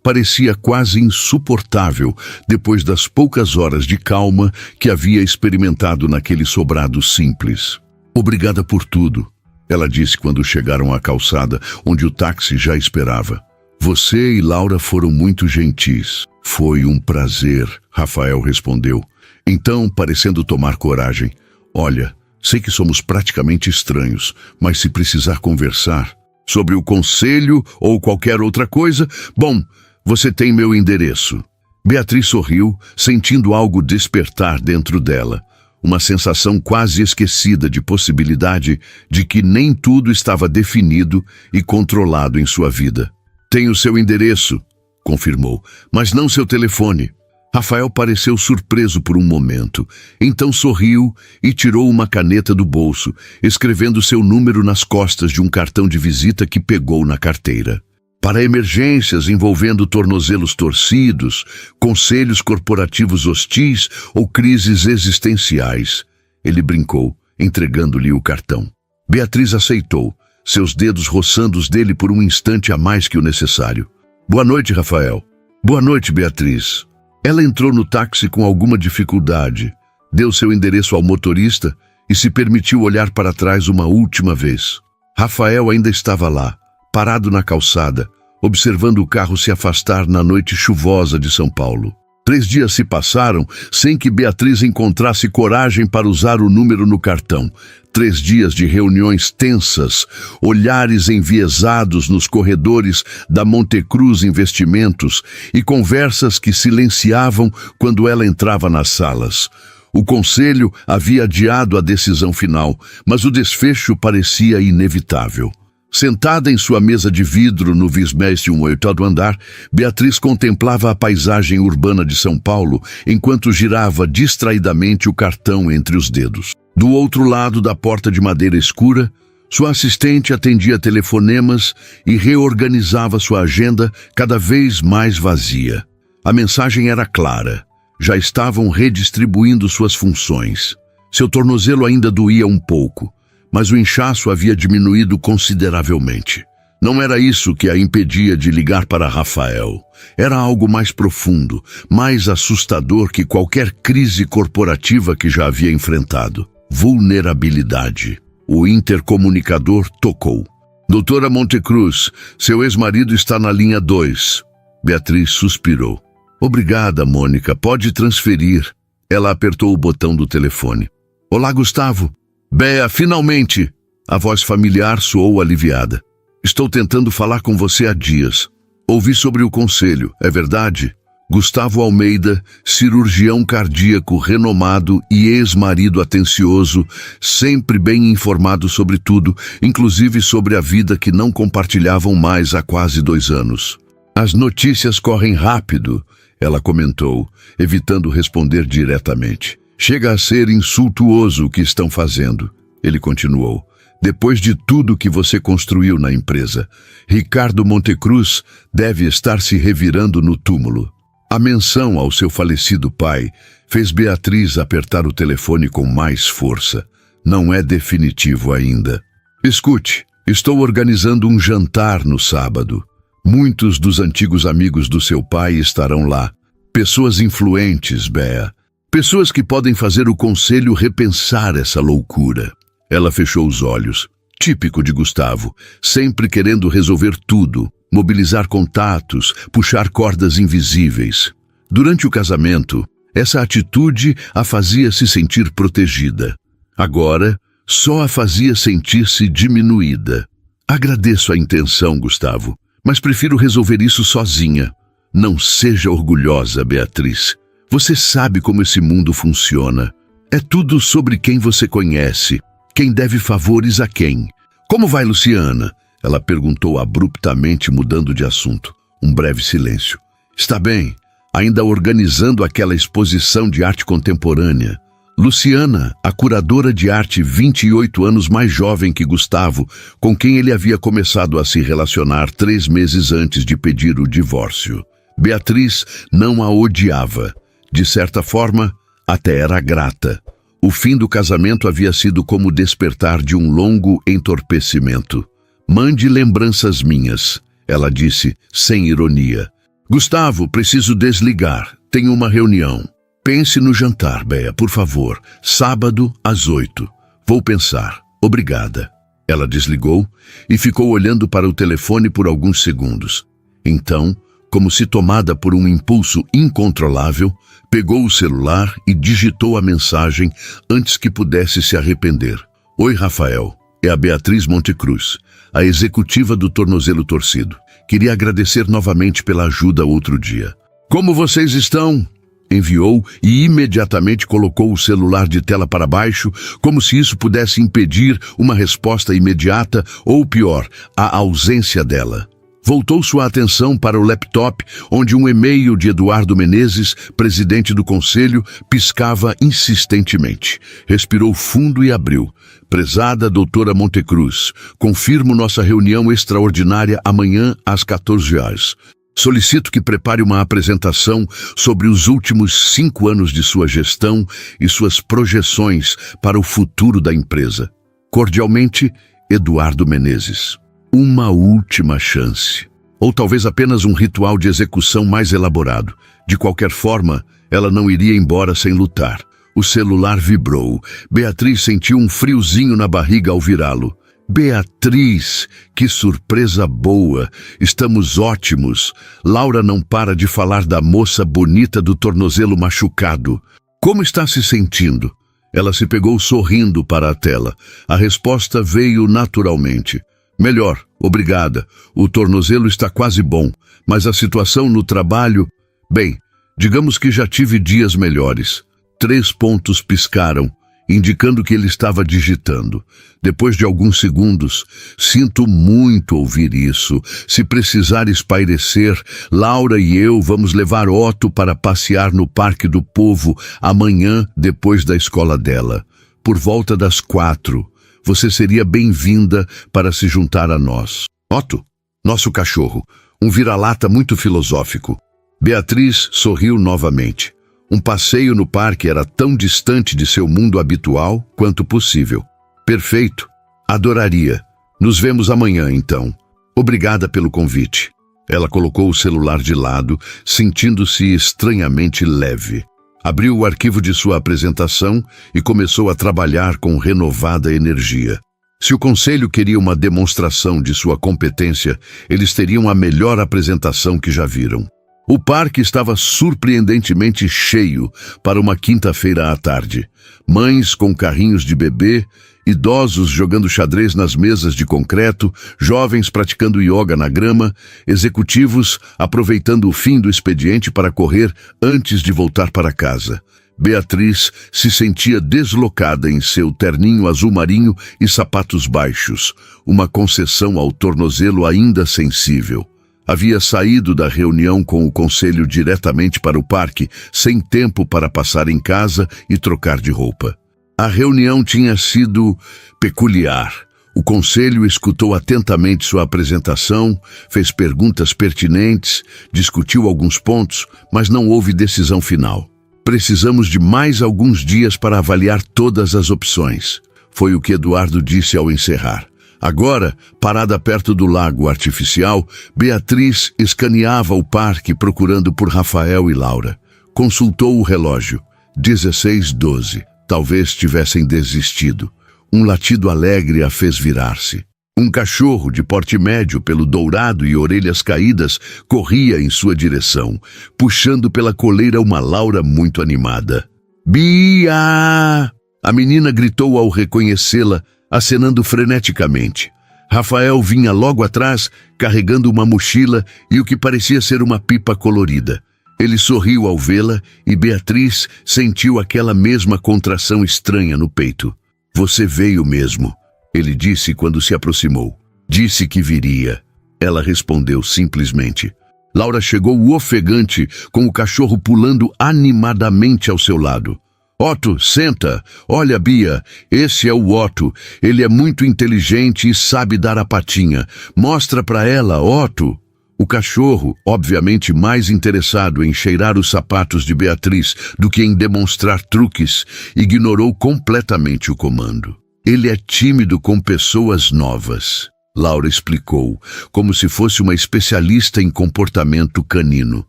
parecia quase insuportável depois das poucas horas de calma que havia experimentado naquele sobrado simples. "Obrigada por tudo", ela disse quando chegaram à calçada, onde o táxi já esperava. "Você e Laura foram muito gentis." "Foi um prazer", Rafael respondeu. Então, parecendo tomar coragem, "Olha, sei que somos praticamente estranhos, mas se precisar conversar sobre o conselho ou qualquer outra coisa, bom, você tem meu endereço." Beatriz sorriu, sentindo algo despertar dentro dela. Uma sensação quase esquecida de possibilidade de que nem tudo estava definido e controlado em sua vida. "Tenho seu endereço", confirmou, "mas não seu telefone." Rafael pareceu surpreso por um momento, então sorriu e tirou uma caneta do bolso, escrevendo seu número nas costas de um cartão de visita que pegou na carteira. para emergências envolvendo tornozelos torcidos, conselhos corporativos hostis ou crises existenciais. Ele brincou, entregando-lhe o cartão. Beatriz aceitou, seus dedos roçando os dele por um instante a mais que o necessário. Boa noite, Rafael. Boa noite, Beatriz. Ela entrou no táxi com alguma dificuldade, deu seu endereço ao motorista e se permitiu olhar para trás uma última vez. Rafael ainda estava lá, parado na calçada, observando o carro se afastar na noite chuvosa de São Paulo. 3 dias se passaram sem que Beatriz encontrasse coragem para usar o número no cartão. 3 dias de reuniões tensas, olhares enviesados nos corredores da Montecruz Investimentos e conversas que silenciavam quando ela entrava nas salas. O conselho havia adiado a decisão final, mas o desfecho parecia inevitável. Sentada em sua mesa de vidro no 28º andar, Beatriz contemplava a paisagem urbana de São Paulo enquanto girava distraidamente o cartão entre os dedos. Do outro lado da porta de madeira escura, sua assistente atendia telefonemas e reorganizava sua agenda cada vez mais vazia. A mensagem era clara. Já estavam redistribuindo suas funções. Seu tornozelo ainda doía um pouco, mas o inchaço havia diminuído consideravelmente. Não era isso que a impedia de ligar para Rafael. Era algo mais profundo, mais assustador que qualquer crise corporativa que já havia enfrentado. Vulnerabilidade. O intercomunicador tocou. Doutora Montecruz, seu ex-marido está na linha 2. Beatriz suspirou. Obrigada, Mônica, pode transferir. Ela apertou o botão do telefone. Olá, Gustavo. Bea, finalmente! A voz familiar soou aliviada. Estou tentando falar com você há dias. Ouvi sobre o conselho, é verdade? Gustavo Almeida, cirurgião cardíaco renomado e ex-marido atencioso, sempre bem informado sobre tudo, inclusive sobre a vida que não compartilhavam mais há quase 2 anos. As notícias correm rápido, ela comentou, evitando responder diretamente. Chega a ser insultuoso o que estão fazendo. Ele continuou. Depois de tudo que você construiu na empresa, Ricardo Montecruz deve estar se revirando no túmulo. A menção ao seu falecido pai fez Beatriz apertar o telefone com mais força. Não é definitivo ainda. Escute, estou organizando um jantar no sábado. Muitos dos antigos amigos do seu pai estarão lá. Pessoas influentes, Bea. Pessoas que podem fazer o conselho repensar essa loucura. Ela fechou os olhos. Típico de Gustavo, sempre querendo resolver tudo, mobilizar contatos, puxar cordas invisíveis. Durante o casamento, essa atitude a fazia se sentir protegida. Agora, só a fazia sentir-se diminuída. Agradeço a intenção, Gustavo, mas prefiro resolver isso sozinha. Não seja orgulhosa, Beatriz. Você sabe como esse mundo funciona. É tudo sobre quem você conhece, quem deve favores a quem. Como vai, Luciana? Ela perguntou abruptamente, mudando de assunto. Um breve silêncio. Está bem, ainda organizando aquela exposição de arte contemporânea. Luciana, a curadora de arte 28 anos mais jovem que Gustavo, com quem ele havia começado a se relacionar 3 meses antes de pedir o divórcio. Beatriz não a odiava. De certa forma, até era grata. O fim do casamento havia sido como o despertar de um longo entorpecimento. Mande lembranças minhas, ela disse, sem ironia. Gustavo, preciso desligar. Tenho uma reunião. Pense no jantar, Bea, por favor. Sábado, às 8. Vou pensar. Obrigada. Ela desligou e ficou olhando para o telefone por alguns segundos. Então, como se tomada por um impulso incontrolável, pegou o celular e digitou a mensagem antes que pudesse se arrepender. Oi, Rafael. É a Beatriz Montecruz, a executiva do tornozelo torcido. Queria agradecer novamente pela ajuda outro dia. Como vocês estão? Enviou e imediatamente colocou o celular de tela para baixo, como se isso pudesse impedir uma resposta imediata ou, pior, a ausência dela. Voltou sua atenção para o laptop, onde um e-mail de Eduardo Menezes, presidente do conselho, piscava insistentemente. Respirou fundo e abriu. Prezada doutora Montecruz, confirmo nossa reunião extraordinária amanhã às 14 horas. Solicito que prepare uma apresentação sobre os últimos 5 anos de sua gestão e suas projeções para o futuro da empresa. Cordialmente, Eduardo Menezes. Uma última chance. Ou talvez apenas um ritual de execução mais elaborado. De qualquer forma, ela não iria embora sem lutar. O celular vibrou. Beatriz sentiu um friozinho na barriga ao virá-lo. Beatriz, que surpresa boa! Estamos ótimos. Laura não para de falar da moça bonita do tornozelo machucado. Como está se sentindo? Ela se pegou sorrindo para a tela. A resposta veio naturalmente. Melhor, obrigada. O tornozelo está quase bom, mas a situação no trabalho... Bem, digamos que já tive dias melhores. 3 pontos piscaram, indicando que ele estava digitando. Depois de alguns segundos, sinto muito ouvir isso. Se precisar espairecer, Laura e eu vamos levar Otto para passear no Parque do Povo amanhã, depois da escola dela. Por volta das 4, você seria bem-vinda para se juntar a nós. Otto, nosso cachorro, um vira-lata muito filosófico. Beatriz sorriu novamente. Um passeio no parque era tão distante de seu mundo habitual quanto possível. Perfeito. Adoraria. Nos vemos amanhã, então. Obrigada pelo convite. Ela colocou o celular de lado, sentindo-se estranhamente leve. Abriu o arquivo de sua apresentação e começou a trabalhar com renovada energia. Se o conselho queria uma demonstração de sua competência, eles teriam a melhor apresentação que já viram. O parque estava surpreendentemente cheio para uma quinta-feira à tarde. Mães com carrinhos de bebê, idosos jogando xadrez nas mesas de concreto, jovens praticando yoga na grama, executivos aproveitando o fim do expediente para correr antes de voltar para casa. Beatriz se sentia deslocada em seu terninho azul marinho e sapatos baixos, uma concessão ao tornozelo ainda sensível. Havia saído da reunião com o conselho diretamente para o parque, sem tempo para passar em casa e trocar de roupa. A reunião tinha sido peculiar. O conselho escutou atentamente sua apresentação, fez perguntas pertinentes, discutiu alguns pontos, mas não houve decisão final. Precisamos de mais alguns dias para avaliar todas as opções, foi o que Eduardo disse ao encerrar. Agora, parada perto do lago artificial, Beatriz escaneava o parque procurando por Rafael e Laura. Consultou o relógio. 16:12. Talvez tivessem desistido. Um latido alegre a fez virar-se. Um cachorro de porte médio, pelo dourado e orelhas caídas, corria em sua direção, puxando pela coleira uma Laura muito animada. «Bia!» A menina gritou ao reconhecê-la, acenando freneticamente. Rafael vinha logo atrás, carregando uma mochila e o que parecia ser uma pipa colorida. Ele sorriu ao vê-la e Beatriz sentiu aquela mesma contração estranha no peito. «Você veio mesmo», ele disse quando se aproximou. «Disse que viria». Ela respondeu simplesmente. Laura chegou ofegante, com o cachorro pulando animadamente ao seu lado. «Otto, senta. Olha, Bia, esse é o Otto. Ele é muito inteligente e sabe dar a patinha. Mostra para ela, Otto». O cachorro, obviamente mais interessado em cheirar os sapatos de Beatriz do que em demonstrar truques, ignorou completamente o comando. «Ele é tímido com pessoas novas», Laura explicou, como se fosse uma especialista em comportamento canino.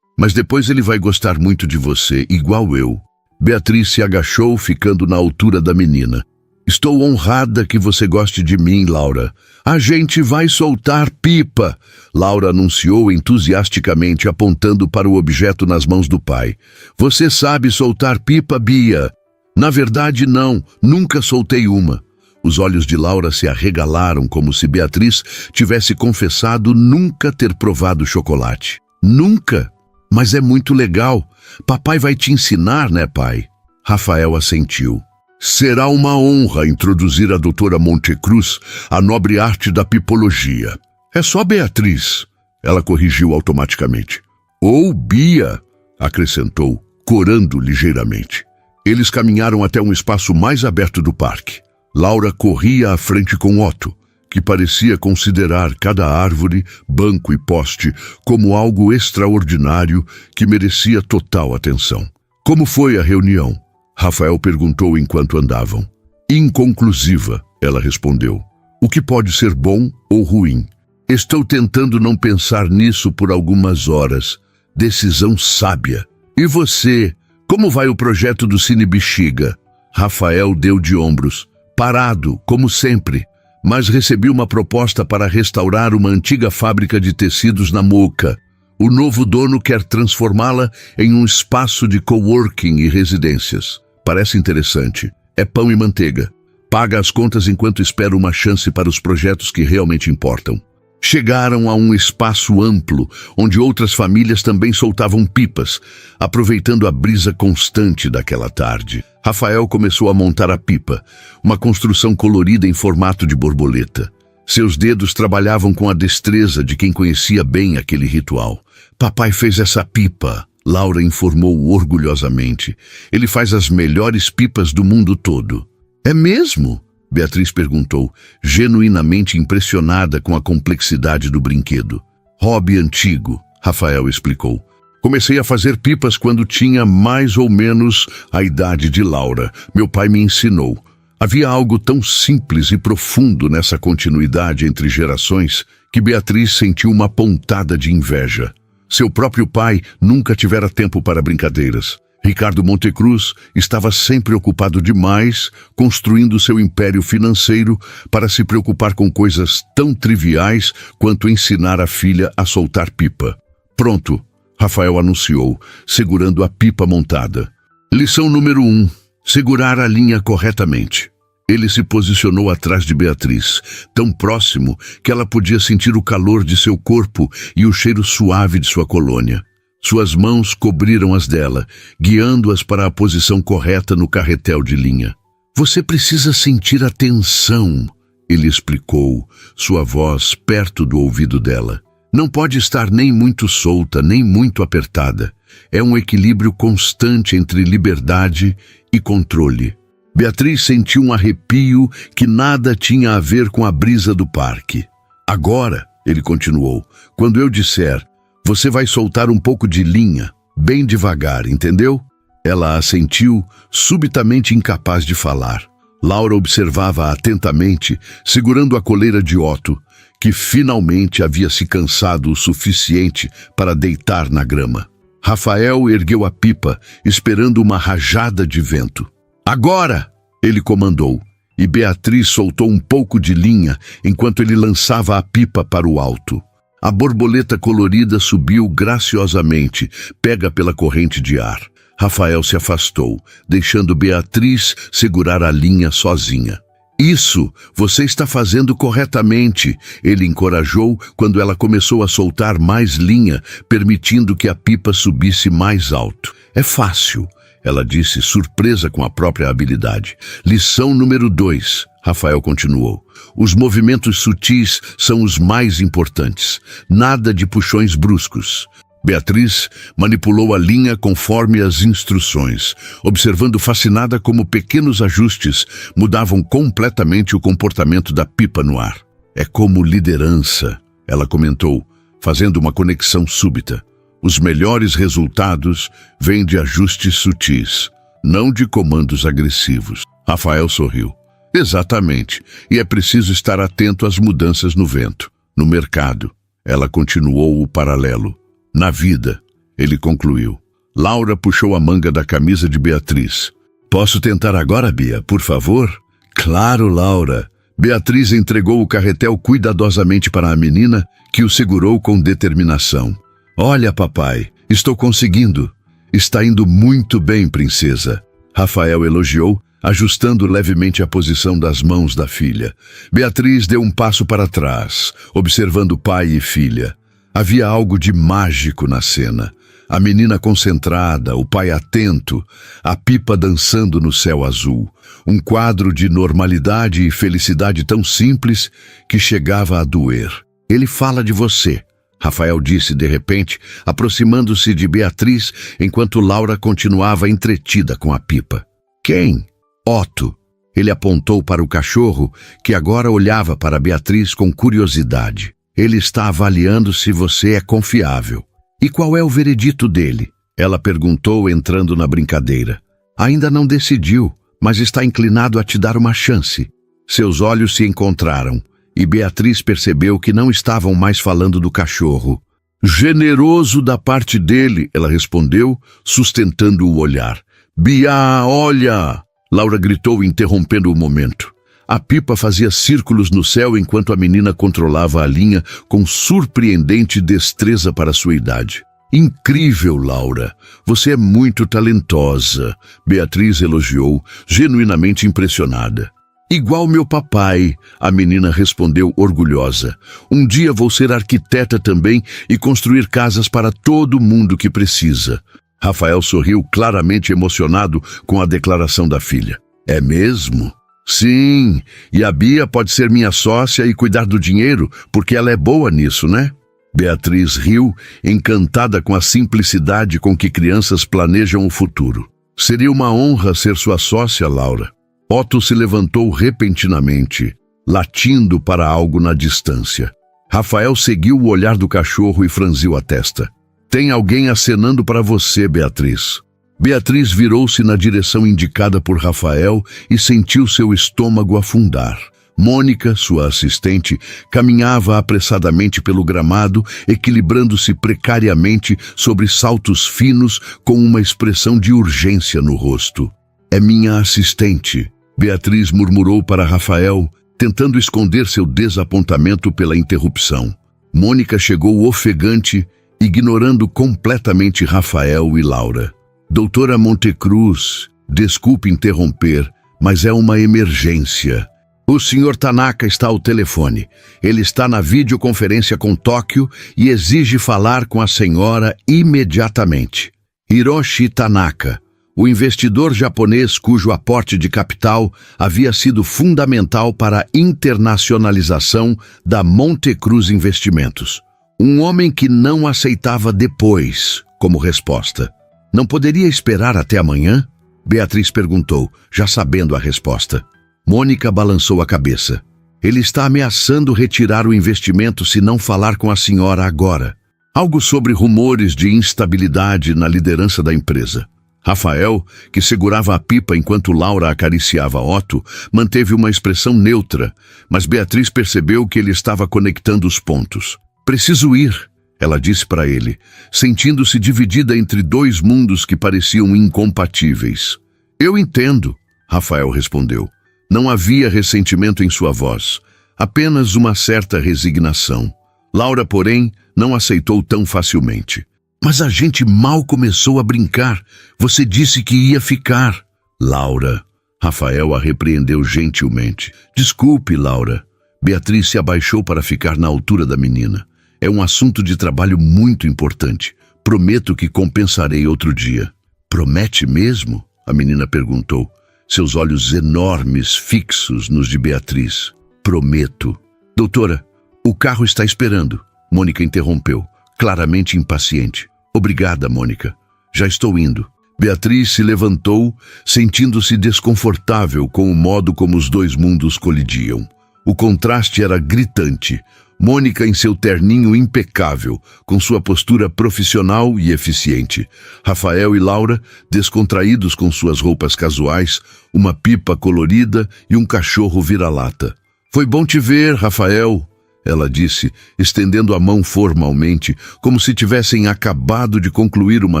«Mas depois ele vai gostar muito de você, igual eu». Beatriz se agachou, ficando na altura da menina. «Estou honrada que você goste de mim, Laura. A gente vai soltar pipa!» Laura anunciou entusiasticamente, apontando para o objeto nas mãos do pai. «Você sabe soltar pipa, Bia?» «Na verdade, não. Nunca soltei uma». Os olhos de Laura se arregalaram, como se Beatriz tivesse confessado nunca ter provado chocolate. «Nunca? Mas é muito legal. Papai vai te ensinar, né, pai?» Rafael assentiu. «Será uma honra introduzir a doutora Montecruz à nobre arte da pipologia. É só Beatriz», ela corrigiu automaticamente. «Ou Bia», acrescentou, corando ligeiramente. Eles caminharam até um espaço mais aberto do parque. Laura corria à frente com Otto, que parecia considerar cada árvore, banco e poste como algo extraordinário que merecia total atenção. Como foi a reunião? Rafael perguntou enquanto andavam. Inconclusiva, ela respondeu. O que pode ser bom ou ruim? Estou tentando não pensar nisso por algumas horas. Decisão sábia. E você? Como vai o projeto do Cine Bexiga? Rafael deu de ombros. Parado, como sempre. Mas recebi uma proposta para restaurar uma antiga fábrica de tecidos na Moca. O novo dono quer transformá-la em um espaço de coworking e residências. Parece interessante. É pão e manteiga. Paga as contas enquanto espera uma chance para os projetos que realmente importam. Chegaram a um espaço amplo, onde outras famílias também soltavam pipas, aproveitando a brisa constante daquela tarde. Rafael começou a montar a pipa, uma construção colorida em formato de borboleta. Seus dedos trabalhavam com a destreza de quem conhecia bem aquele ritual. Papai fez essa pipa, Laura informou orgulhosamente. Ele faz as melhores pipas do mundo todo. É mesmo? Beatriz perguntou, genuinamente impressionada com a complexidade do brinquedo. Hobby antigo, Rafael explicou. Comecei a fazer pipas quando tinha mais ou menos a idade de Laura. Meu pai me ensinou. Havia algo tão simples e profundo nessa continuidade entre gerações que Beatriz sentiu uma pontada de inveja. Seu próprio pai nunca tivera tempo para brincadeiras. Ricardo Montecruz estava sempre ocupado demais construindo seu império financeiro para se preocupar com coisas tão triviais quanto ensinar a filha a soltar pipa. Pronto, Rafael anunciou, segurando a pipa montada. Lição número 1. Segurar a linha corretamente. Ele se posicionou atrás de Beatriz, tão próximo que ela podia sentir o calor de seu corpo e o cheiro suave de sua colônia. Suas mãos cobriram as dela, guiando-as para a posição correta no carretel de linha. Você precisa sentir a tensão, ele explicou, sua voz perto do ouvido dela. Não pode estar nem muito solta, nem muito apertada. É um equilíbrio constante entre liberdade e controle. Beatriz sentiu um arrepio que nada tinha a ver com a brisa do parque. Agora, ele continuou, quando eu disser, você vai soltar um pouco de linha, bem devagar, entendeu? Ela assentiu, subitamente incapaz de falar. Laura observava atentamente, segurando a coleira de Otto, que finalmente havia se cansado o suficiente para deitar na grama. Rafael ergueu a pipa, esperando uma rajada de vento. Agora! Ele comandou, e Beatriz soltou um pouco de linha enquanto ele lançava a pipa para o alto. A borboleta colorida subiu graciosamente, pega pela corrente de ar. Rafael se afastou, deixando Beatriz segurar a linha sozinha. Isso, você está fazendo corretamente, ele encorajou quando ela começou a soltar mais linha, permitindo que a pipa subisse mais alto. É fácil, ela disse, surpresa com a própria habilidade. Lição número 2, Rafael continuou. Os movimentos sutis são os mais importantes. Nada de puxões bruscos. Beatriz manipulou a linha conforme as instruções, observando fascinada como pequenos ajustes mudavam completamente o comportamento da pipa no ar. É como liderança, ela comentou, fazendo uma conexão súbita. Os melhores resultados vêm de ajustes sutis, não de comandos agressivos. Rafael sorriu. Exatamente, e é preciso estar atento às mudanças no vento, no mercado. Ela continuou o paralelo. Na vida, ele concluiu. Laura puxou a manga da camisa de Beatriz. Posso tentar agora, Bia, por favor? Claro, Laura. Beatriz entregou o carretel cuidadosamente para a menina, que o segurou com determinação. Olha, papai, estou conseguindo. Está indo muito bem, princesa. Rafael elogiou, ajustando levemente a posição das mãos da filha. Beatriz deu um passo para trás, observando pai e filha. Havia algo de mágico na cena. A menina concentrada, o pai atento, a pipa dançando no céu azul. Um quadro de normalidade e felicidade tão simples que chegava a doer. Ele fala de você, Rafael disse de repente, aproximando-se de Beatriz enquanto Laura continuava entretida com a pipa. Quem? Otto. Ele apontou para o cachorro, que agora olhava para Beatriz com curiosidade. Ele está avaliando se você é confiável. E qual é o veredito dele? Ela perguntou, entrando na brincadeira. Ainda não decidiu, mas está inclinado a te dar uma chance. Seus olhos se encontraram, e Beatriz percebeu que não estavam mais falando do cachorro. Generoso da parte dele, ela respondeu, sustentando o olhar. Bia, olha! Laura gritou, interrompendo o momento. A pipa fazia círculos no céu enquanto a menina controlava a linha com surpreendente destreza para sua idade. Incrível, Laura. Você é muito talentosa, Beatriz elogiou, genuinamente impressionada. Igual meu papai, a menina respondeu orgulhosa. Um dia vou ser arquiteta também e construir casas para todo mundo que precisa. Rafael sorriu, claramente emocionado com a declaração da filha. É mesmo? Sim, e a Bia pode ser minha sócia e cuidar do dinheiro, porque ela é boa nisso, né? Beatriz riu, encantada com a simplicidade com que crianças planejam o futuro. Seria uma honra ser sua sócia, Laura. Otto se levantou repentinamente, latindo para algo na distância. Rafael seguiu o olhar do cachorro e franziu a testa. Tem alguém acenando para você, Beatriz. Beatriz virou-se na direção indicada por Rafael e sentiu seu estômago afundar. Mônica, sua assistente, caminhava apressadamente pelo gramado, equilibrando-se precariamente sobre saltos finos com uma expressão de urgência no rosto. É minha assistente, Beatriz murmurou para Rafael, tentando esconder seu desapontamento pela interrupção. Mônica chegou ofegante, ignorando completamente Rafael e Laura. Doutora Montecruz, desculpe interromper, mas é uma emergência. O Sr. Tanaka está ao telefone. Ele está na videoconferência com Tóquio e exige falar com a senhora imediatamente. Hiroshi Tanaka, o investidor japonês cujo aporte de capital havia sido fundamental para a internacionalização da Montecruz Investimentos. Um homem que não aceitava depois como resposta. Não poderia esperar até amanhã? Beatriz perguntou, já sabendo a resposta. Mônica balançou a cabeça. Ele está ameaçando retirar o investimento se não falar com a senhora agora. Algo sobre rumores de instabilidade na liderança da empresa. Rafael, que segurava a pipa enquanto Laura acariciava Otto, manteve uma expressão neutra, mas Beatriz percebeu que ele estava conectando os pontos. Preciso ir, ela disse para ele, sentindo-se dividida entre dois mundos que pareciam incompatíveis. Eu entendo, Rafael respondeu. Não havia ressentimento em sua voz, apenas uma certa resignação. Laura, porém, não aceitou tão facilmente. Mas a gente mal começou a brincar. Você disse que ia ficar. Laura, Rafael a repreendeu gentilmente. Desculpe, Laura. Beatriz se abaixou para ficar na altura da menina. É um assunto de trabalho muito importante. Prometo que compensarei outro dia. Promete mesmo? A menina perguntou, seus olhos enormes fixos nos de Beatriz. Prometo. Doutora, o carro está esperando. Mônica interrompeu, claramente impaciente. Obrigada, Mônica. Já estou indo. Beatriz se levantou, sentindo-se desconfortável com o modo como os dois mundos colidiam. O contraste era gritante. Mônica em seu terninho impecável, com sua postura profissional e eficiente. Rafael e Laura, descontraídos com suas roupas casuais, uma pipa colorida e um cachorro vira-lata. Foi bom te ver, Rafael, ela disse, estendendo a mão formalmente, como se tivessem acabado de concluir uma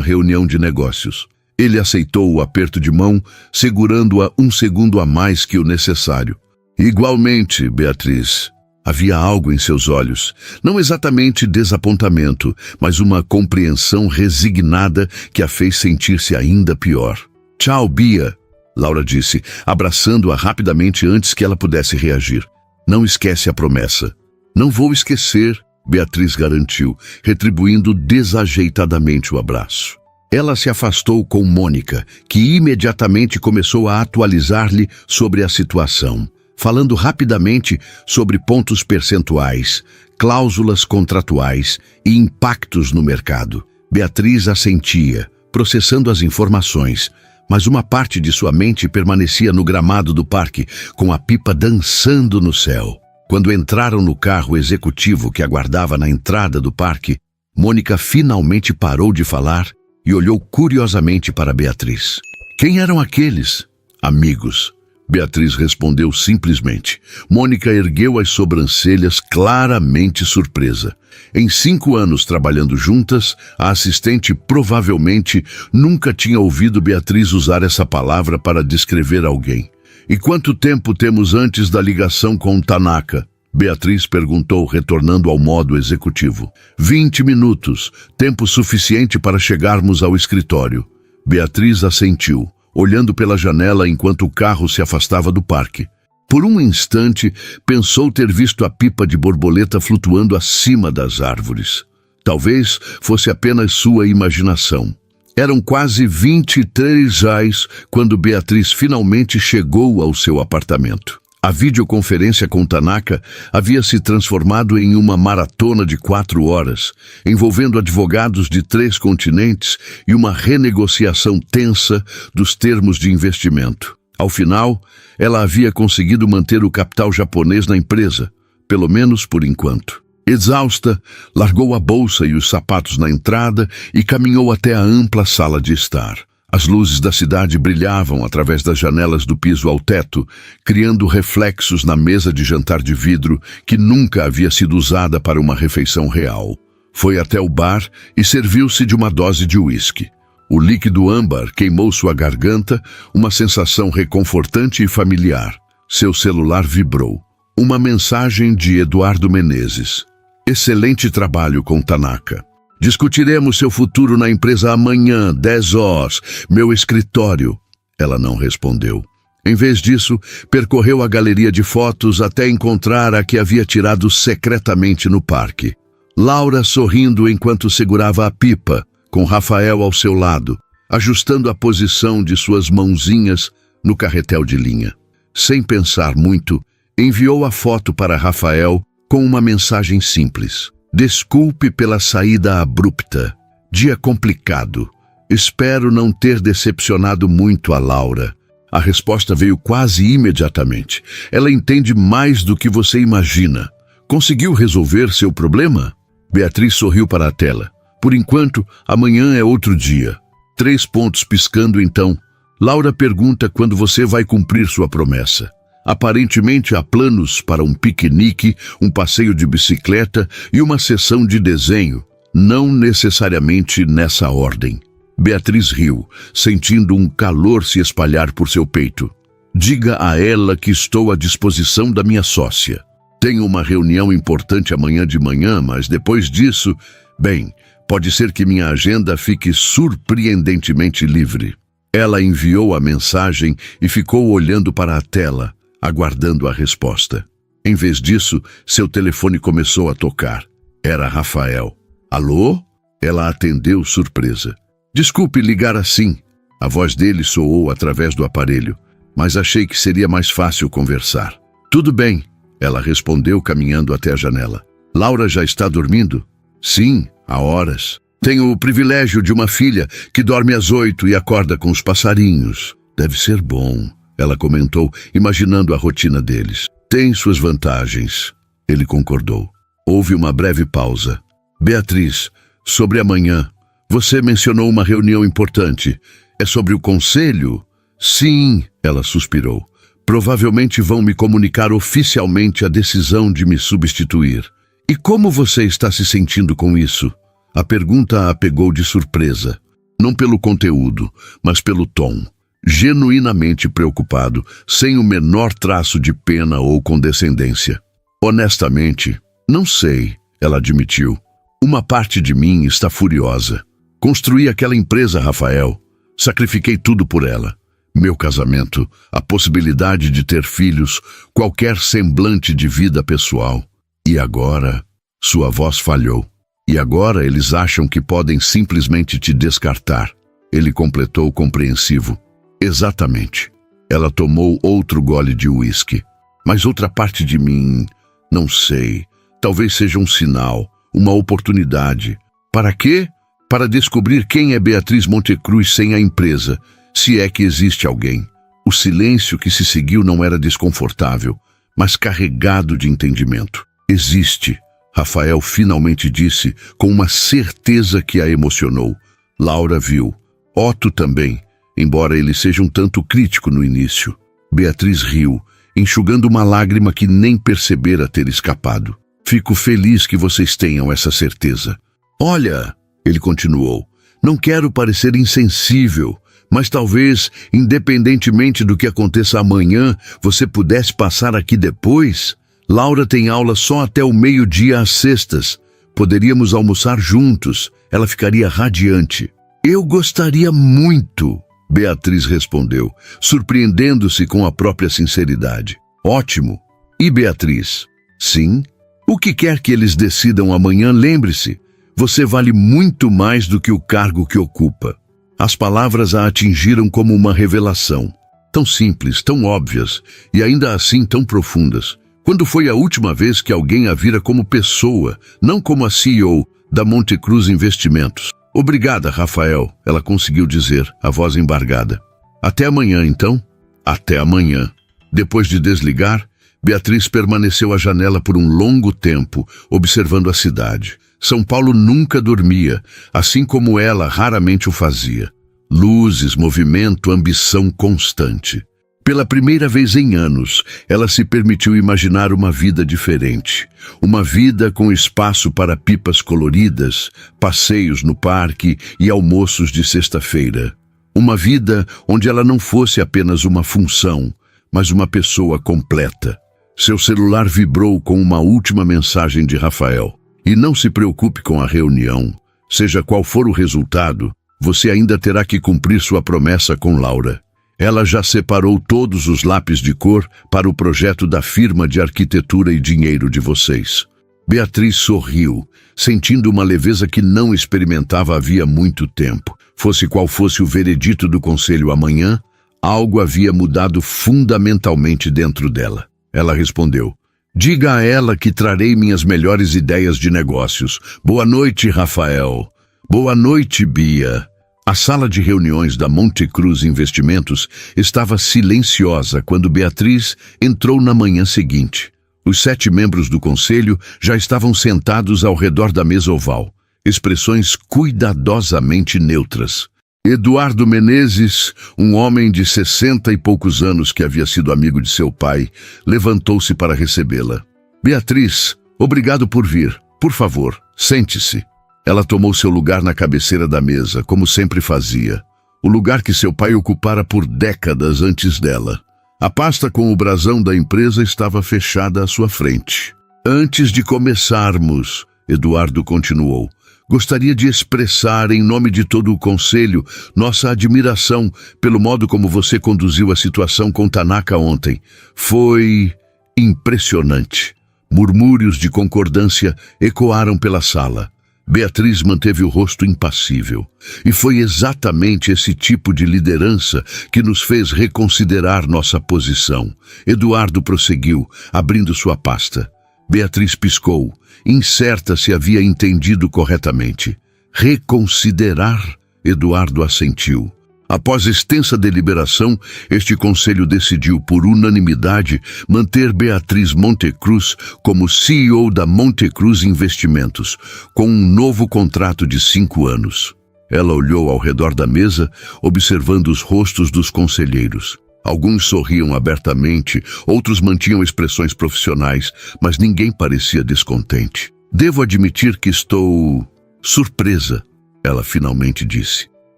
reunião de negócios. Ele aceitou o aperto de mão, segurando-a um segundo a mais que o necessário. Igualmente, Beatriz. Havia algo em seus olhos, não exatamente desapontamento, mas uma compreensão resignada que a fez sentir-se ainda pior. Tchau, Bia, Laura disse, abraçando-a rapidamente antes que ela pudesse reagir. Não esquece a promessa. Não vou esquecer, Beatriz garantiu, retribuindo desajeitadamente o abraço. Ela se afastou com Mônica, que imediatamente começou a atualizar-lhe sobre a situação, falando rapidamente sobre pontos percentuais, cláusulas contratuais e impactos no mercado. Beatriz assentia, processando as informações, mas uma parte de sua mente permanecia no gramado do parque, com a pipa dançando no céu. Quando entraram no carro executivo que aguardava na entrada do parque, Mônica finalmente parou de falar e olhou curiosamente para Beatriz. Quem eram aqueles? Amigos. Beatriz respondeu simplesmente. Mônica ergueu as sobrancelhas, claramente surpresa. Em 5 anos trabalhando juntas, a assistente provavelmente nunca tinha ouvido Beatriz usar essa palavra para descrever alguém. E quanto tempo temos antes da ligação com Tanaka? Beatriz perguntou, retornando ao modo executivo. 20 minutos, tempo suficiente para chegarmos ao escritório. Beatriz assentiu, olhando pela janela enquanto o carro se afastava do parque. Por um instante, pensou ter visto a pipa de borboleta flutuando acima das árvores. Talvez fosse apenas sua imaginação. Eram quase 23 quando Beatriz finalmente chegou ao seu apartamento. A videoconferência com Tanaka havia se transformado em uma maratona de 4 horas, envolvendo advogados de 3 continentes e uma renegociação tensa dos termos de investimento. Ao final, ela havia conseguido manter o capital japonês na empresa, pelo menos por enquanto. Exausta, largou a bolsa e os sapatos na entrada e caminhou até a ampla sala de estar. As luzes da cidade brilhavam através das janelas do piso ao teto, criando reflexos na mesa de jantar de vidro que nunca havia sido usada para uma refeição real. Foi até o bar e serviu-se de uma dose de uísque. O líquido âmbar queimou sua garganta, uma sensação reconfortante e familiar. Seu celular vibrou. Uma mensagem de Eduardo Menezes. Excelente trabalho com Tanaka. Discutiremos seu futuro na empresa amanhã, 10 horas, meu escritório. Ela não respondeu. Em vez disso, percorreu a galeria de fotos até encontrar a que havia tirado secretamente no parque. Laura sorrindo enquanto segurava a pipa, com Rafael ao seu lado, ajustando a posição de suas mãozinhas no carretel de linha. Sem pensar muito, enviou a foto para Rafael com uma mensagem simples. Desculpe pela saída abrupta. Dia complicado. Espero não ter decepcionado muito a Laura. A resposta veio quase imediatamente. Ela entende mais do que você imagina. Conseguiu resolver seu problema? Beatriz sorriu para a tela. Por enquanto, amanhã é outro dia. 3 pontos piscando então. Laura pergunta quando você vai cumprir sua promessa. Aparentemente há planos para um piquenique, um passeio de bicicleta e uma sessão de desenho, não necessariamente nessa ordem. Beatriz riu, sentindo um calor se espalhar por seu peito. Diga a ela que estou à disposição da minha sócia. Tenho uma reunião importante amanhã de manhã, mas depois disso, bem, pode ser que minha agenda fique surpreendentemente livre. Ela enviou a mensagem e ficou olhando para a tela, aguardando a resposta. Em vez disso, seu telefone começou a tocar. Era Rafael. Alô? Ela atendeu surpresa. Desculpe ligar assim. A voz dele soou através do aparelho, mas achei que seria mais fácil conversar. Tudo bem, ela respondeu caminhando até a janela. Laura já está dormindo? Sim, há horas. Tenho o privilégio de uma filha que dorme às 8 e acorda com os passarinhos. Deve ser bom. Ela comentou, imaginando a rotina deles. Tem suas vantagens. Ele concordou. Houve uma breve pausa. Beatriz, sobre amanhã. Você mencionou uma reunião importante. É sobre o conselho? Sim, ela suspirou. Provavelmente vão me comunicar oficialmente a decisão de me substituir. E como você está se sentindo com isso? A pergunta a pegou de surpresa. Não pelo conteúdo, mas pelo tom. Genuinamente preocupado, sem o menor traço de pena ou condescendência. Honestamente, não sei, ela admitiu. Uma parte de mim está furiosa. Construí aquela empresa, Rafael. Sacrifiquei tudo por ela. Meu casamento, a possibilidade de ter filhos, qualquer semblante de vida pessoal. E agora, sua voz falhou. E agora eles acham que podem simplesmente te descartar. Ele completou compreensivo. Exatamente. Ela tomou outro gole de uísque. Mas outra parte de mim, não sei. Talvez seja um sinal, uma oportunidade. Para quê? Para descobrir quem é Beatriz Montecruz sem a empresa, Se é que existe alguém. O silêncio que se seguiu não era desconfortável, mas carregado de entendimento. Existe, Rafael finalmente disse, com uma certeza que a emocionou. Laura viu. Otto também, embora ele seja um tanto crítico no início. Beatriz riu, enxugando uma lágrima que nem percebera ter escapado. Fico feliz que vocês tenham essa certeza. Olha, ele continuou, não quero parecer insensível, mas talvez, independentemente do que aconteça amanhã, você pudesse passar aqui depois. Laura tem aula só até o meio-dia às sextas. Poderíamos almoçar juntos. Ela ficaria radiante. Eu gostaria muito, Beatriz respondeu, surpreendendo-se com a própria sinceridade. Ótimo. E Beatriz? Sim? O que quer que eles decidam amanhã, lembre-se, você vale muito mais do que o cargo que ocupa. As palavras a atingiram como uma revelação. Tão simples, tão óbvias, e ainda assim tão profundas. Quando foi a última vez que alguém a vira como pessoa, não como a CEO da Monte Cruz Investimentos? Obrigada, Rafael, ela conseguiu dizer, a voz embargada. Até amanhã, então? Até amanhã. Depois de desligar, Beatriz permaneceu à janela por um longo tempo, observando a cidade. São Paulo nunca dormia, assim como ela raramente o fazia. Luzes, movimento, ambição constante. Pela primeira vez em anos, ela se permitiu imaginar uma vida diferente. Uma vida com espaço para pipas coloridas, passeios no parque e almoços de sexta-feira. Uma vida onde ela não fosse apenas uma função, mas uma pessoa completa. Seu celular vibrou com uma última mensagem de Rafael. E não se preocupe com a reunião. Seja qual for o resultado, você ainda terá que cumprir sua promessa com Laura. Ela já separou todos os lápis de cor para o projeto da firma de arquitetura e dinheiro de vocês. Beatriz sorriu, sentindo uma leveza que não experimentava havia muito tempo. Fosse qual fosse o veredito do conselho amanhã, algo havia mudado fundamentalmente dentro dela. Ela respondeu, diga a ela que trarei minhas melhores ideias de negócios. Boa noite, Rafael. Boa noite, Bia. A sala de reuniões da Monte Cruz Investimentos estava silenciosa quando Beatriz entrou na manhã seguinte. Os 7 membros do conselho já estavam sentados ao redor da mesa oval, expressões cuidadosamente neutras. Eduardo Menezes, um homem de 60 e poucos anos que havia sido amigo de seu pai, levantou-se para recebê-la. Beatriz, obrigado por vir. Por favor, sente-se. Ela tomou seu lugar na cabeceira da mesa, como sempre fazia. O lugar que seu pai ocupara por décadas antes dela. A pasta com o brasão da empresa estava fechada à sua frente. Antes de começarmos, Eduardo continuou, gostaria de expressar, em nome de todo o conselho, nossa admiração pelo modo como você conduziu a situação com Tanaka ontem. Foi impressionante. Murmúrios de concordância ecoaram pela sala. Beatriz manteve o rosto impassível. E foi exatamente esse tipo de liderança que nos fez reconsiderar nossa posição. Eduardo prosseguiu, abrindo sua pasta. Beatriz piscou, incerta se havia entendido corretamente. Reconsiderar? Eduardo assentiu. Após extensa deliberação, este conselho decidiu por unanimidade manter Beatriz Montecruz como CEO da Monte Cruz Investimentos, com um novo contrato de 5 anos. Ela olhou ao redor da mesa, observando os rostos dos conselheiros. Alguns sorriam abertamente, outros mantinham expressões profissionais, mas ninguém parecia descontente. Devo admitir que estou surpresa, ela finalmente disse.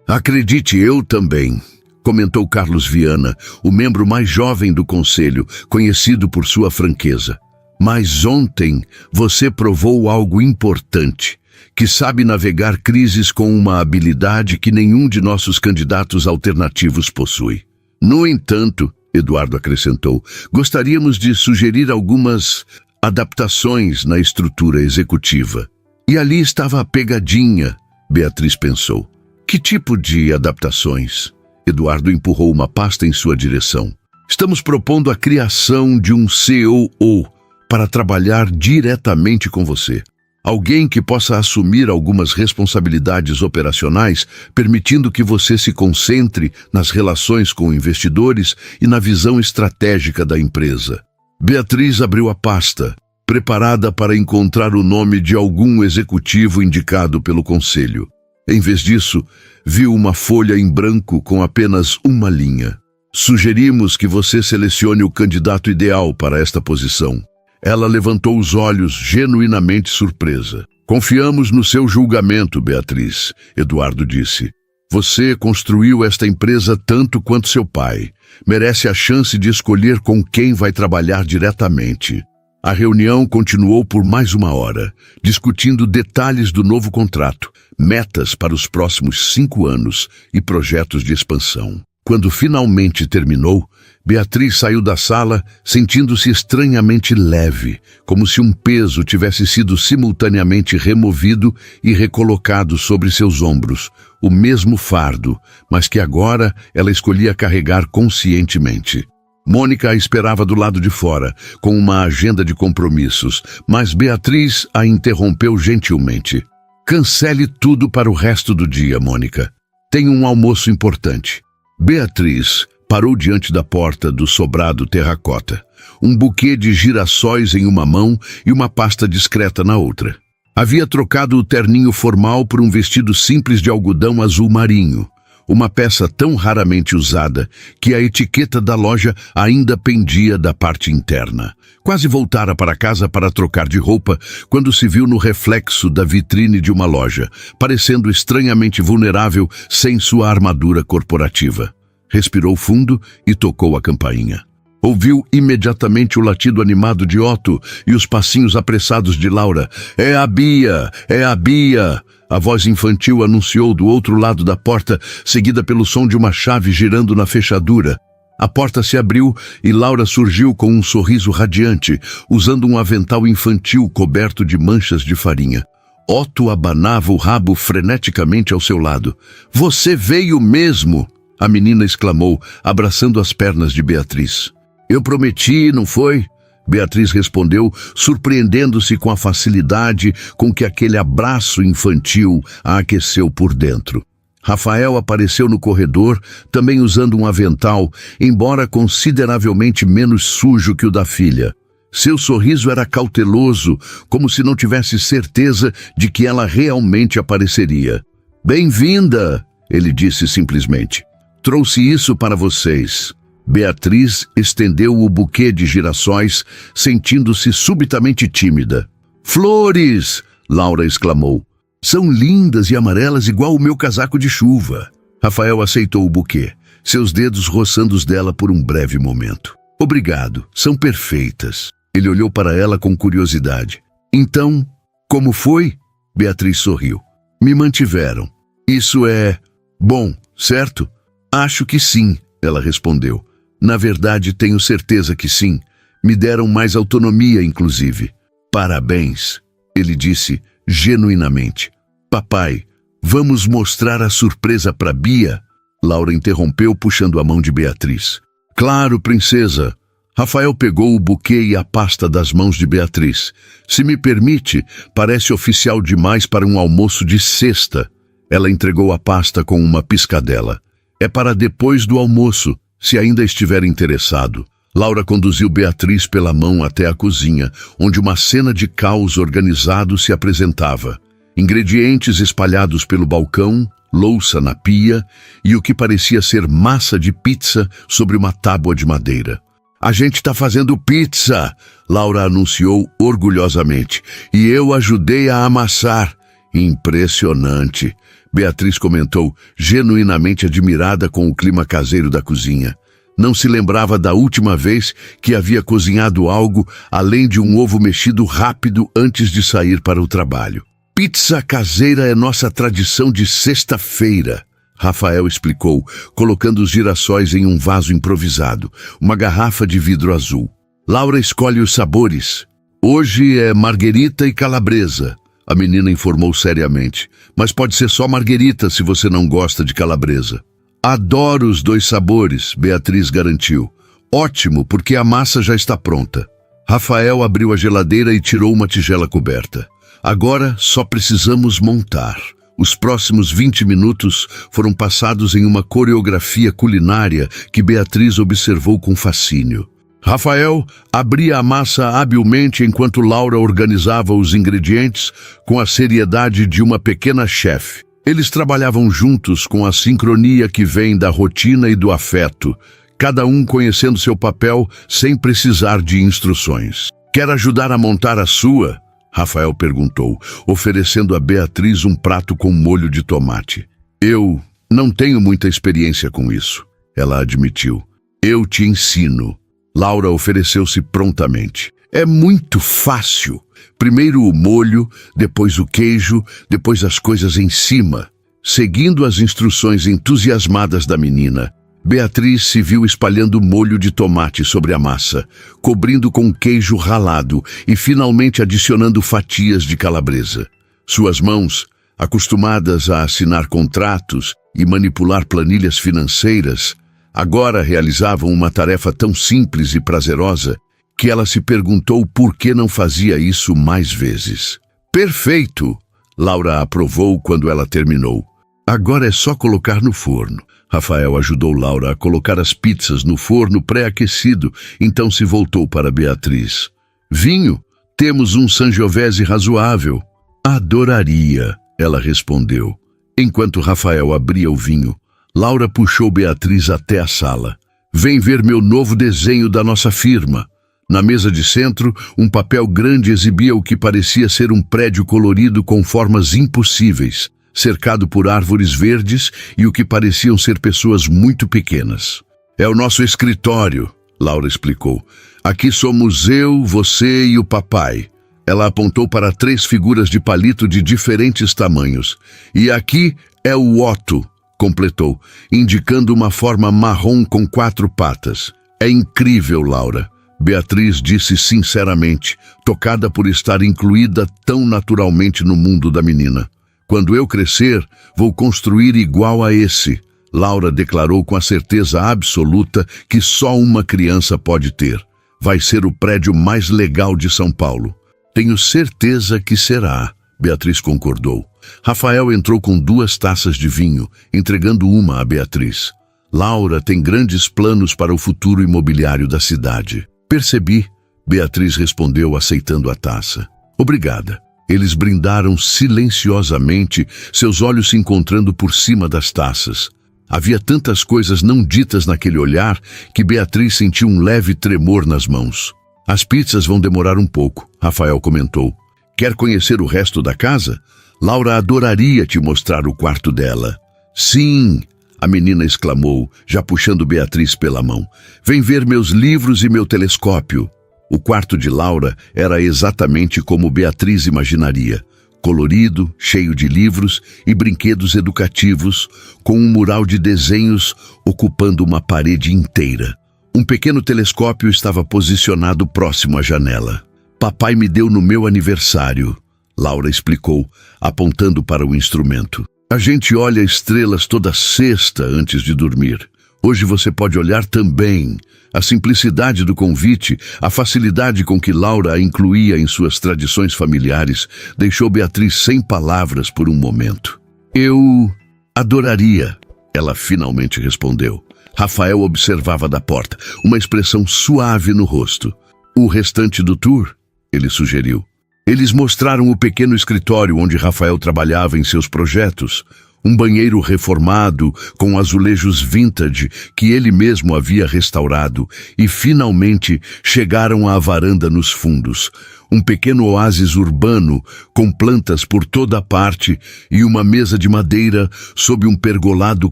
Acredite, eu também, comentou Carlos Viana, o membro mais jovem do conselho, conhecido por sua franqueza. Mas ontem você provou algo importante, que sabe navegar crises com uma habilidade que nenhum de nossos candidatos alternativos possui. No entanto, Eduardo acrescentou, gostaríamos de sugerir algumas adaptações na estrutura executiva. E ali estava a pegadinha, Beatriz pensou. Que tipo de adaptações? Eduardo empurrou uma pasta em sua direção. Estamos propondo a criação de um COO para trabalhar diretamente com você. Alguém que possa assumir algumas responsabilidades operacionais, permitindo que você se concentre nas relações com investidores e na visão estratégica da empresa. Beatriz abriu a pasta, preparada para encontrar o nome de algum executivo indicado pelo conselho. Em vez disso, viu uma folha em branco com apenas uma linha. Sugerimos que você selecione o candidato ideal para esta posição. Ela levantou os olhos, genuinamente surpresa. Confiamos no seu julgamento, Beatriz, Eduardo disse. Você construiu esta empresa tanto quanto seu pai. Merece a chance de escolher com quem vai trabalhar diretamente. A reunião continuou por mais 1 hora, discutindo detalhes do novo contrato, metas para os próximos 5 anos e projetos de expansão. Quando finalmente terminou, Beatriz saiu da sala sentindo-se estranhamente leve, como se um peso tivesse sido simultaneamente removido e recolocado sobre seus ombros, o mesmo fardo, mas que agora ela escolhia carregar conscientemente. Mônica a esperava do lado de fora, com uma agenda de compromissos, mas Beatriz a interrompeu gentilmente. Cancele tudo para o resto do dia, Mônica. Tem um almoço importante. Beatriz parou diante da porta do sobrado terracota, um buquê de girassóis em uma mão e uma pasta discreta na outra. Havia trocado o terninho formal por um vestido simples de algodão azul marinho, uma peça tão raramente usada que a etiqueta da loja ainda pendia da parte interna. Quase voltara para casa para trocar de roupa quando se viu no reflexo da vitrine de uma loja, parecendo estranhamente vulnerável sem sua armadura corporativa. Respirou fundo e tocou a campainha. Ouviu imediatamente o latido animado de Otto e os passinhos apressados de Laura. É a Bia! É a Bia! A voz infantil anunciou do outro lado da porta, seguida pelo som de uma chave girando na fechadura. A porta se abriu e Laura surgiu com um sorriso radiante, usando um avental infantil coberto de manchas de farinha. Otto abanava o rabo freneticamente ao seu lado. Você veio mesmo! A menina exclamou, abraçando as pernas de Beatriz. Eu prometi, não foi? Beatriz respondeu, surpreendendo-se com a facilidade com que aquele abraço infantil a aqueceu por dentro. Rafael apareceu no corredor, também usando um avental, embora consideravelmente menos sujo que o da filha. Seu sorriso era cauteloso, como se não tivesse certeza de que ela realmente apareceria. Bem-vinda, ele disse simplesmente. Trouxe isso para vocês. Beatriz estendeu o buquê de girassóis, sentindo-se subitamente tímida. Flores! Laura exclamou. São lindas e amarelas igual o meu casaco de chuva. Rafael aceitou o buquê, seus dedos roçando os dela por um breve momento. Obrigado, são perfeitas. Ele olhou para ela com curiosidade. Então, como foi? Beatriz sorriu. Me mantiveram. Isso é bom, certo? Acho que sim, ela respondeu. Na verdade, tenho certeza que sim. Me deram mais autonomia, inclusive. Parabéns, ele disse genuinamente. Papai, vamos mostrar a surpresa para Bia? Laura interrompeu, puxando a mão de Beatriz. Claro, princesa. Rafael pegou o buquê e a pasta das mãos de Beatriz. Se me permite, parece oficial demais para um almoço de sexta. Ela entregou a pasta com uma piscadela. É para depois do almoço, se ainda estiver interessado. Laura conduziu Beatriz pela mão até a cozinha, onde uma cena de caos organizado se apresentava. Ingredientes espalhados pelo balcão, louça na pia e o que parecia ser massa de pizza sobre uma tábua de madeira. A gente está fazendo pizza, Laura anunciou orgulhosamente, e eu ajudei a amassar. Impressionante, Beatriz comentou, genuinamente admirada com o clima caseiro da cozinha. Não se lembrava da última vez que havia cozinhado algo além de um ovo mexido rápido antes de sair para o trabalho. Pizza caseira é nossa tradição de sexta-feira, Rafael explicou, colocando os girassóis em um vaso improvisado, uma garrafa de vidro azul. Laura escolhe os sabores. Hoje é marguerita e calabresa, a menina informou seriamente. Mas pode ser só marguerita se você não gosta de calabresa. Adoro os dois sabores, Beatriz garantiu. Ótimo, porque a massa já está pronta. Rafael abriu a geladeira e tirou uma tigela coberta. Agora só precisamos montar. Os próximos 20 minutos foram passados em uma coreografia culinária que Beatriz observou com fascínio. Rafael abria a massa habilmente enquanto Laura organizava os ingredientes com a seriedade de uma pequena chefe. Eles trabalhavam juntos com a sincronia que vem da rotina e do afeto, cada um conhecendo seu papel sem precisar de instruções. Quer ajudar a montar a sua? Rafael perguntou, oferecendo a Beatriz um prato com molho de tomate. Eu não tenho muita experiência com isso, ela admitiu. Eu te ensino. Laura ofereceu-se prontamente. É muito fácil. Primeiro o molho, depois o queijo, depois as coisas em cima. Seguindo as instruções entusiasmadas da menina, Beatriz se viu espalhando molho de tomate sobre a massa, cobrindo com queijo ralado e finalmente adicionando fatias de calabresa. Suas mãos, acostumadas a assinar contratos e manipular planilhas financeiras, agora realizavam uma tarefa tão simples e prazerosa que ela se perguntou por que não fazia isso mais vezes. Perfeito! Laura aprovou quando ela terminou. Agora é só colocar no forno. Rafael ajudou Laura a colocar as pizzas no forno pré-aquecido, então se voltou para Beatriz. Vinho? Temos um Sangiovese razoável. Adoraria, ela respondeu. Enquanto Rafael abria o vinho, Laura puxou Beatriz até a sala. Vem ver meu novo desenho da nossa firma. Na mesa de centro, um papel grande exibia o que parecia ser um prédio colorido com formas impossíveis, cercado por árvores verdes e o que pareciam ser pessoas muito pequenas. É o nosso escritório, Laura explicou. Aqui somos eu, você e o papai. Ela apontou para 3 figuras de palito de diferentes tamanhos. E aqui é o Otto, completou, indicando uma forma marrom com 4 patas. É incrível, Laura. Beatriz disse sinceramente, tocada por estar incluída tão naturalmente no mundo da menina. Quando eu crescer, vou construir igual a esse, Laura declarou com a certeza absoluta que só uma criança pode ter. Vai ser o prédio mais legal de São Paulo. Tenho certeza que será, Beatriz concordou. Rafael entrou com 2 taças de vinho, entregando uma a Beatriz. Laura tem grandes planos para o futuro imobiliário da cidade. Percebi, Beatriz respondeu aceitando a taça. Obrigada. Eles brindaram silenciosamente, seus olhos se encontrando por cima das taças. Havia tantas coisas não ditas naquele olhar que Beatriz sentiu um leve tremor nas mãos. As pizzas vão demorar um pouco, Rafael comentou. Quer conhecer o resto da casa? Laura adoraria te mostrar o quarto dela. Sim, a menina exclamou, já puxando Beatriz pela mão. Vem ver meus livros e meu telescópio. O quarto de Laura era exatamente como Beatriz imaginaria. Colorido, cheio de livros e brinquedos educativos, com um mural de desenhos ocupando uma parede inteira. Um pequeno telescópio estava posicionado próximo à janela. Papai me deu no meu aniversário, Laura explicou, apontando para o instrumento. A gente olha estrelas toda sexta antes de dormir. Hoje você pode olhar também. A simplicidade do convite, a facilidade com que Laura a incluía em suas tradições familiares, deixou Beatriz sem palavras por um momento. Eu adoraria, ela finalmente respondeu. Rafael observava da porta, uma expressão suave no rosto. O restante do tour? Ele sugeriu. Eles mostraram o pequeno escritório onde Rafael trabalhava em seus projetos, um banheiro reformado com azulejos vintage que ele mesmo havia restaurado e finalmente chegaram à varanda nos fundos, um pequeno oásis urbano com plantas por toda a parte e uma mesa de madeira sob um pergolado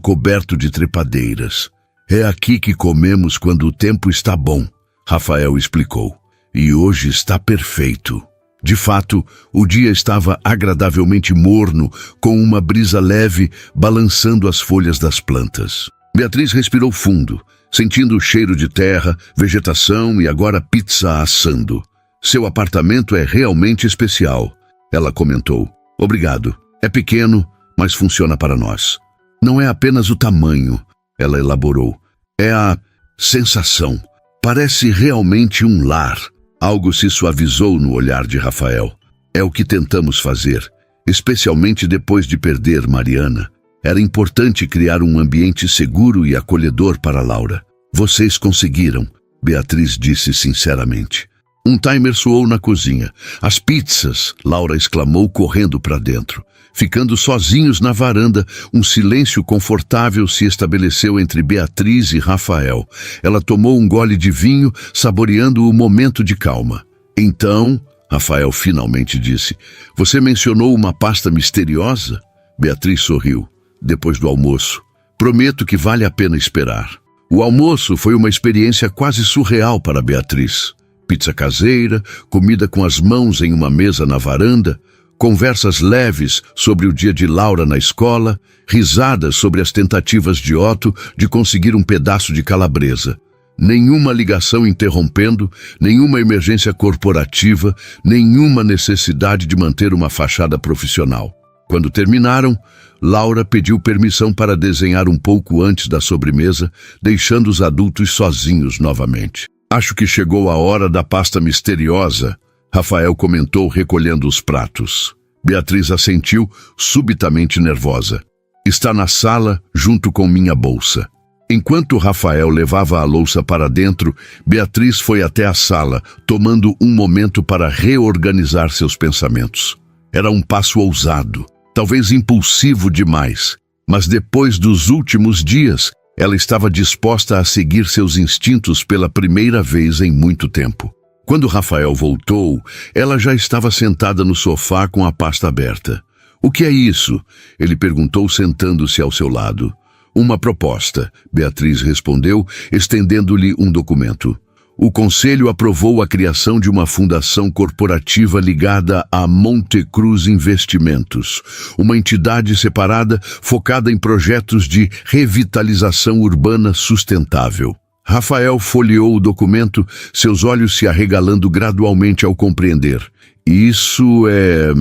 coberto de trepadeiras. É aqui que comemos quando o tempo está bom, Rafael explicou, e hoje está perfeito. De fato, o dia estava agradavelmente morno, com uma brisa leve balançando as folhas das plantas. Beatriz respirou fundo, sentindo o cheiro de terra, vegetação e agora pizza assando. Seu apartamento é realmente especial, ela comentou. Obrigado. É pequeno, mas funciona para nós. Não é apenas o tamanho, ela elaborou. É a sensação. Parece realmente um lar. Algo se suavizou no olhar de Rafael. É o que tentamos fazer, especialmente depois de perder Mariana. Era importante criar um ambiente seguro e acolhedor para Laura. Vocês conseguiram, Beatriz disse sinceramente. Um timer soou na cozinha. As pizzas, Laura exclamou correndo para dentro. Ficando sozinhos na varanda, um silêncio confortável se estabeleceu entre Beatriz e Rafael. Ela tomou um gole de vinho, saboreando o momento de calma. Então, Rafael finalmente disse, você mencionou uma pasta misteriosa? Beatriz sorriu. Depois do almoço. Prometo que vale a pena esperar. O almoço foi uma experiência quase surreal para Beatriz. Pizza caseira, comida com as mãos em uma mesa na varanda, conversas leves sobre o dia de Laura na escola, risadas sobre as tentativas de Otto de conseguir um pedaço de calabresa. Nenhuma ligação interrompendo, nenhuma emergência corporativa, nenhuma necessidade de manter uma fachada profissional. Quando terminaram, Laura pediu permissão para desenhar um pouco antes da sobremesa, deixando os adultos sozinhos novamente. Acho que chegou a hora da pasta misteriosa, Rafael comentou recolhendo os pratos. Beatriz assentiu, subitamente nervosa. Está na sala, junto com minha bolsa. Enquanto Rafael levava a louça para dentro, Beatriz foi até a sala, tomando um momento para reorganizar seus pensamentos. Era um passo ousado. Talvez impulsivo demais, mas depois dos últimos dias, ela estava disposta a seguir seus instintos pela primeira vez em muito tempo. Quando Rafael voltou, ela já estava sentada no sofá com a pasta aberta. O que é isso? Ele perguntou sentando-se ao seu lado. Uma proposta, Beatriz respondeu, estendendo-lhe um documento. O Conselho aprovou a criação de uma fundação corporativa ligada a Monte Cruz Investimentos, uma entidade separada focada em projetos de revitalização urbana sustentável. Rafael folheou o documento, seus olhos se arregalando gradualmente ao compreender. Isso é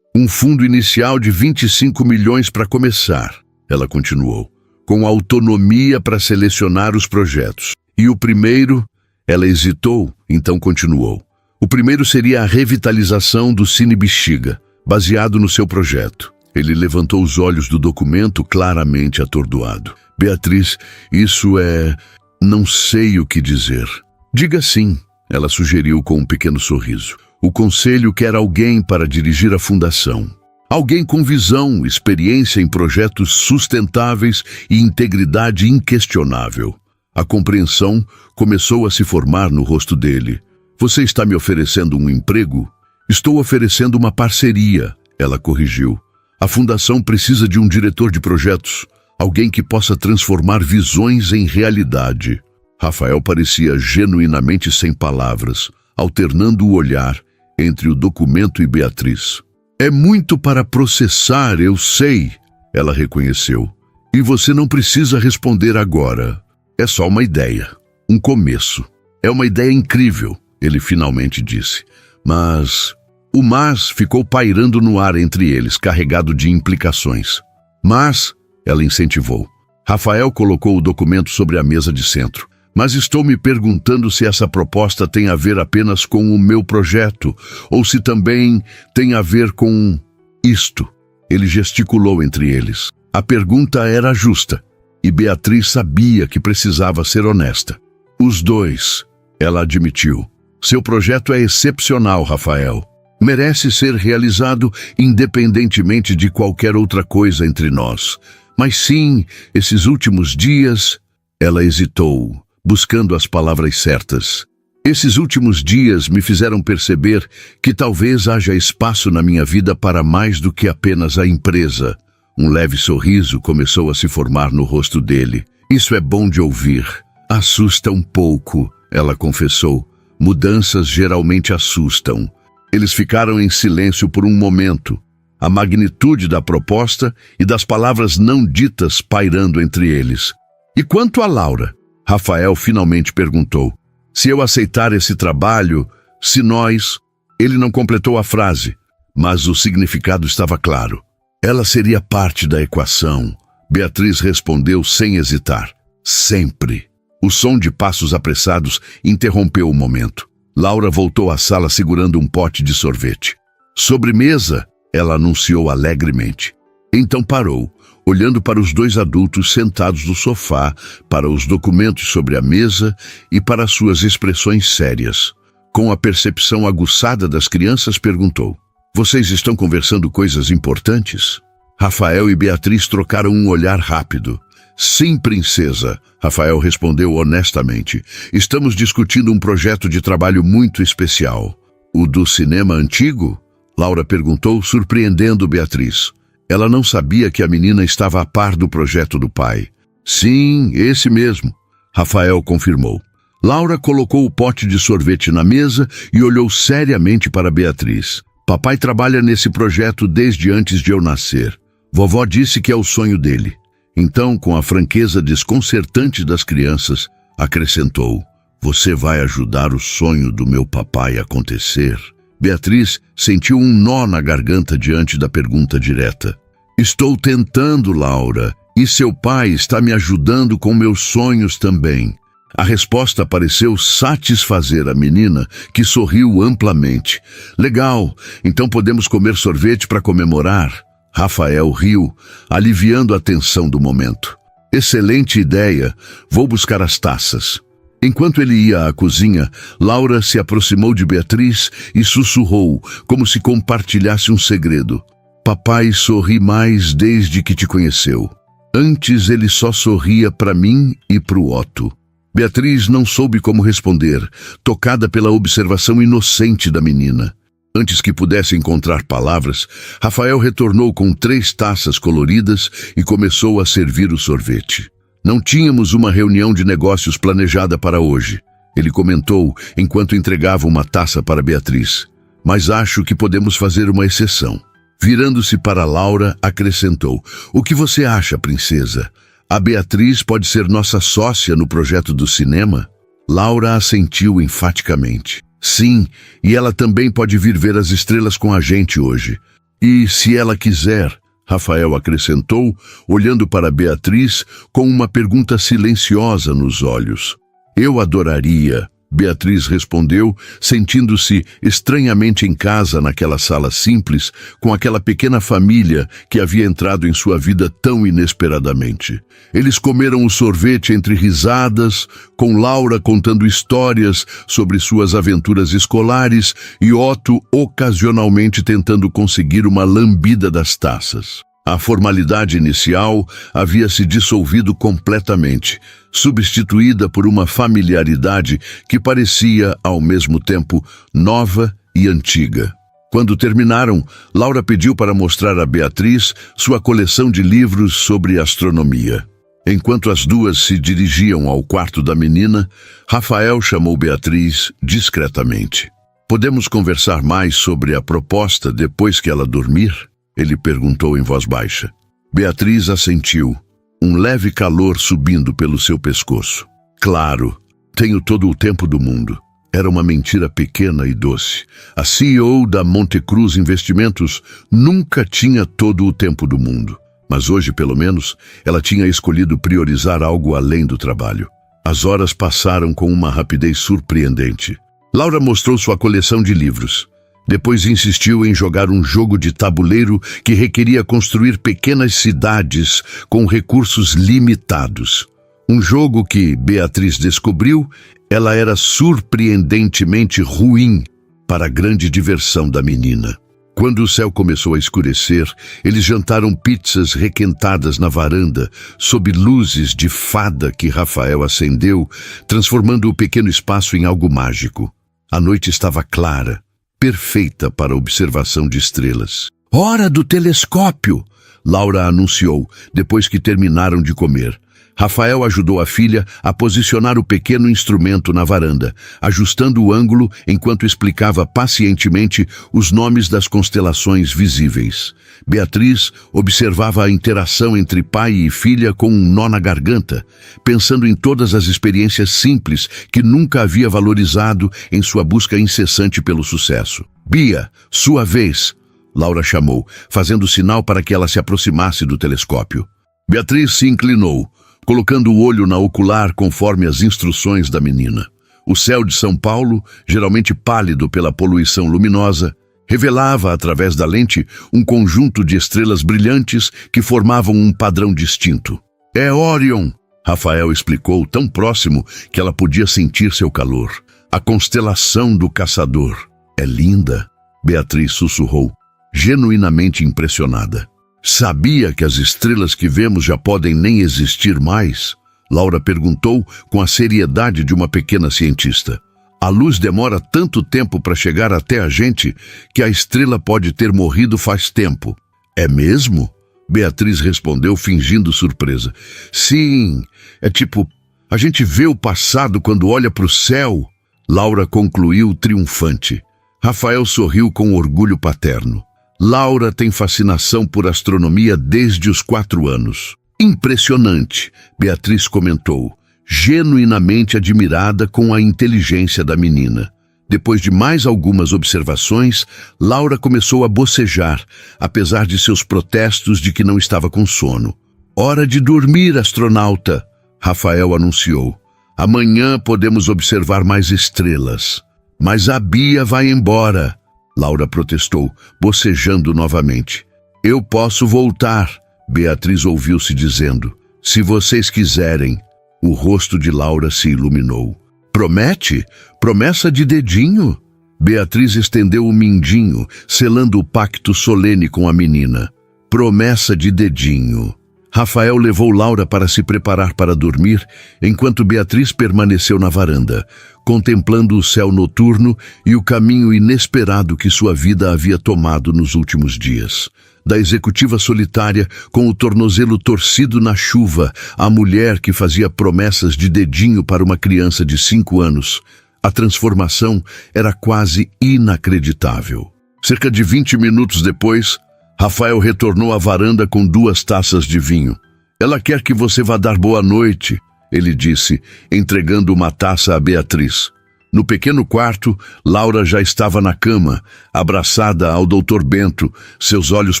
um fundo inicial de 25 milhões para começar, ela continuou, com autonomia para selecionar os projetos. E o primeiro... Ela hesitou, então continuou. O primeiro seria a revitalização do Cine Bexiga, baseado no seu projeto. Ele levantou os olhos do documento, claramente atordoado. Beatriz, isso é... não sei o que dizer. Diga sim, ela sugeriu com um pequeno sorriso. O Conselho quer alguém para dirigir a fundação. Alguém com visão, experiência em projetos sustentáveis e integridade inquestionável. A compreensão começou a se formar no rosto dele. Você está me oferecendo um emprego? Estou oferecendo uma parceria, ela corrigiu. A fundação precisa de um diretor de projetos, alguém que possa transformar visões em realidade. Rafael parecia genuinamente sem palavras, alternando o olhar entre o documento e Beatriz. É muito para processar, eu sei, ela reconheceu. E você não precisa responder agora. É só uma ideia, um começo. É uma ideia incrível, ele finalmente disse. Mas... O mas ficou pairando no ar entre eles, carregado de implicações. Mas, ela incentivou. Rafael colocou o documento sobre a mesa de centro. Mas estou me perguntando se essa proposta tem a ver apenas com o meu projeto, ou se também tem a ver com isto. Ele gesticulou entre eles. A pergunta era justa. E Beatriz sabia que precisava ser honesta. Os dois, ela admitiu. Seu projeto é excepcional, Rafael. Merece ser realizado independentemente de qualquer outra coisa entre nós. Mas sim, esses últimos dias... Ela hesitou, buscando as palavras certas. Esses últimos dias me fizeram perceber que talvez haja espaço na minha vida para mais do que apenas a empresa. Um leve sorriso começou a se formar no rosto dele. Isso é bom de ouvir. Assusta um pouco, ela confessou. Mudanças geralmente assustam. Eles ficaram em silêncio por um momento. A magnitude da proposta e das palavras não ditas pairando entre eles. E quanto a Laura? Rafael finalmente perguntou. Se eu aceitar esse trabalho, se nós... Ele não completou a frase, mas o significado estava claro. Ela seria parte da equação. Beatriz respondeu sem hesitar. Sempre. O som de passos apressados interrompeu o momento. Laura voltou à sala segurando um pote de sorvete. Sobremesa, ela anunciou alegremente. Então parou, olhando para os dois adultos sentados no sofá, para os documentos sobre a mesa e para suas expressões sérias. Com a percepção aguçada das crianças, perguntou: "Vocês estão conversando coisas importantes?" Rafael e Beatriz trocaram um olhar rápido. "Sim, princesa", Rafael respondeu honestamente. "Estamos discutindo um projeto de trabalho muito especial." "O do cinema antigo?" Laura perguntou, surpreendendo Beatriz. Ela não sabia que a menina estava a par do projeto do pai. "Sim, esse mesmo", Rafael confirmou. Laura colocou o pote de sorvete na mesa e olhou seriamente para Beatriz. "Papai trabalha nesse projeto desde antes de eu nascer. Vovó disse que é o sonho dele." Então, com a franqueza desconcertante das crianças, acrescentou: "Você vai ajudar o sonho do meu papai a acontecer?" Beatriz sentiu um nó na garganta diante da pergunta direta. "Estou tentando, Laura, e seu pai está me ajudando com meus sonhos também." A resposta pareceu satisfazer a menina, que sorriu amplamente. "Legal, então podemos comer sorvete para comemorar." Rafael riu, aliviando a tensão do momento. "Excelente ideia, vou buscar as taças." Enquanto ele ia à cozinha, Laura se aproximou de Beatriz e sussurrou, como se compartilhasse um segredo: "Papai sorri mais desde que te conheceu. Antes ele só sorria para mim e para o Otto." Beatriz não soube como responder, tocada pela observação inocente da menina. Antes que pudesse encontrar palavras, Rafael retornou com 3 taças coloridas e começou a servir o sorvete. "Não tínhamos uma reunião de negócios planejada para hoje", ele comentou enquanto entregava uma taça para Beatriz. "Mas acho que podemos fazer uma exceção." Virando-se para Laura, acrescentou: "O que você acha, princesa? A Beatriz pode ser nossa sócia no projeto do cinema?" Laura assentiu enfaticamente. "Sim, e ela também pode vir ver as estrelas com a gente hoje." "E se ela quiser?" Rafael acrescentou, olhando para Beatriz com uma pergunta silenciosa nos olhos. "Eu adoraria", Beatriz respondeu, sentindo-se estranhamente em casa naquela sala simples, com aquela pequena família que havia entrado em sua vida tão inesperadamente. Eles comeram o sorvete entre risadas, com Laura contando histórias sobre suas aventuras escolares e Otto ocasionalmente tentando conseguir uma lambida das taças. A formalidade inicial havia se dissolvido completamente, substituída por uma familiaridade que parecia, ao mesmo tempo, nova e antiga. Quando terminaram, Laura pediu para mostrar a Beatriz sua coleção de livros sobre astronomia. Enquanto as duas se dirigiam ao quarto da menina, Rafael chamou Beatriz discretamente. "Podemos conversar mais sobre a proposta depois que ela dormir?" ele perguntou em voz baixa. Beatriz assentiu, um leve calor subindo pelo seu pescoço. "Claro, tenho todo o tempo do mundo." Era uma mentira pequena e doce. A CEO da Montecruz Investimentos nunca tinha todo o tempo do mundo. Mas hoje, pelo menos, ela tinha escolhido priorizar algo além do trabalho. As horas passaram com uma rapidez surpreendente. Laura mostrou sua coleção de livros. Depois insistiu em jogar um jogo de tabuleiro que requeria construir pequenas cidades com recursos limitados. Um jogo que, Beatriz descobriu, ela era surpreendentemente ruim para a grande diversão da menina. Quando o céu começou a escurecer, eles jantaram pizzas requentadas na varanda, sob luzes de fada que Rafael acendeu, transformando o pequeno espaço em algo mágico. A noite estava clara, perfeita para a observação de estrelas. "Hora do telescópio!" Laura anunciou, depois que terminaram de comer. Rafael ajudou a filha a posicionar o pequeno instrumento na varanda, ajustando o ângulo enquanto explicava pacientemente os nomes das constelações visíveis. Beatriz observava a interação entre pai e filha com um nó na garganta, pensando em todas as experiências simples que nunca havia valorizado em sua busca incessante pelo sucesso. "Bia, sua vez!" Laura chamou, fazendo sinal para que ela se aproximasse do telescópio. Beatriz se inclinou, colocando o olho na ocular conforme as instruções da menina. O céu de São Paulo, geralmente pálido pela poluição luminosa, Revelava, através da lente, um conjunto de estrelas brilhantes que formavam um padrão distinto. É Órion, Rafael explicou, tão próximo que ela podia sentir seu calor. A constelação do caçador. É linda, Beatriz sussurrou, genuinamente impressionada. Sabia que as estrelas que vemos já podem nem existir mais? Laura perguntou com a seriedade de uma pequena cientista. A luz demora tanto tempo para chegar até a gente que a estrela pode ter morrido faz tempo. É mesmo? Beatriz respondeu, fingindo surpresa. Sim, é tipo, a gente vê o passado quando olha para o céu. Laura concluiu triunfante. Rafael sorriu com orgulho paterno. Laura tem fascinação por astronomia desde os 4 anos. Impressionante, Beatriz comentou, genuinamente admirada com a inteligência da menina. Depois de mais algumas observações, Laura começou a bocejar, apesar de seus protestos de que não estava com sono. Hora de dormir, astronauta, Rafael anunciou. Amanhã podemos observar mais estrelas. Mas a Bia vai embora, Laura protestou, bocejando novamente. Eu posso voltar, Beatriz ouviu-se dizendo. Se vocês quiserem. O rosto de Laura se iluminou. Promete? Promessa de dedinho? Beatriz estendeu o mindinho, selando o pacto solene com a menina. Promessa de dedinho. Rafael levou Laura para se preparar para dormir, enquanto Beatriz permaneceu na varanda, contemplando o céu noturno e o caminho inesperado que sua vida havia tomado nos últimos dias. Da executiva solitária, com o tornozelo torcido na chuva, à mulher que fazia promessas de dedinho para uma criança de 5 anos, a transformação era quase inacreditável. Cerca de 20 minutos depois, Rafael retornou à varanda com 2 taças de vinho. Ela quer que você vá dar boa noite, ele disse, entregando uma taça a Beatriz. No pequeno quarto, Laura já estava na cama, abraçada ao Dr. Bento, seus olhos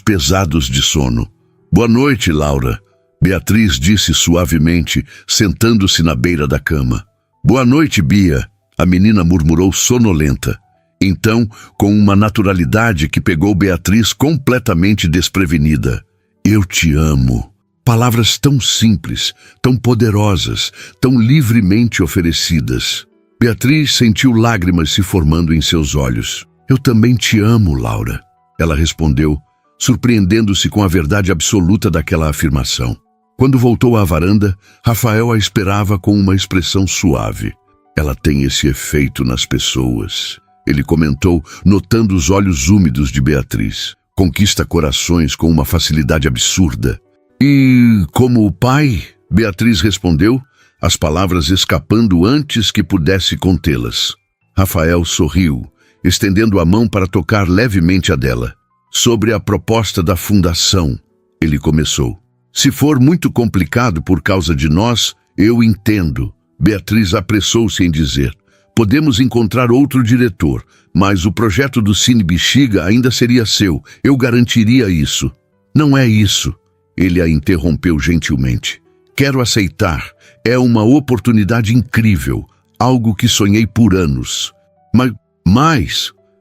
pesados de sono. Boa noite, Laura, Beatriz disse suavemente, sentando-se na beira da cama. Boa noite, Bia, a menina murmurou sonolenta. Então, com uma naturalidade que pegou Beatriz completamente desprevenida. Eu te amo. Palavras tão simples, tão poderosas, tão livremente oferecidas. Beatriz sentiu lágrimas se formando em seus olhos. Eu também te amo, Laura, ela respondeu, surpreendendo-se com a verdade absoluta daquela afirmação. Quando voltou à varanda, Rafael a esperava com uma expressão suave. Ela tem esse efeito nas pessoas, ele comentou, notando os olhos úmidos de Beatriz. Conquista corações com uma facilidade absurda. E como o pai? Beatriz respondeu, as palavras escapando antes que pudesse contê-las. Rafael sorriu, estendendo a mão para tocar levemente a dela. Sobre a proposta da fundação, ele começou. Se for muito complicado por causa de nós, eu entendo. Beatriz apressou-se em dizer. Podemos encontrar outro diretor, mas o projeto do Cine Bexiga ainda seria seu. Eu garantiria isso. Não é isso. Ele a interrompeu gentilmente. Quero aceitar. É uma oportunidade incrível. Algo que sonhei por anos.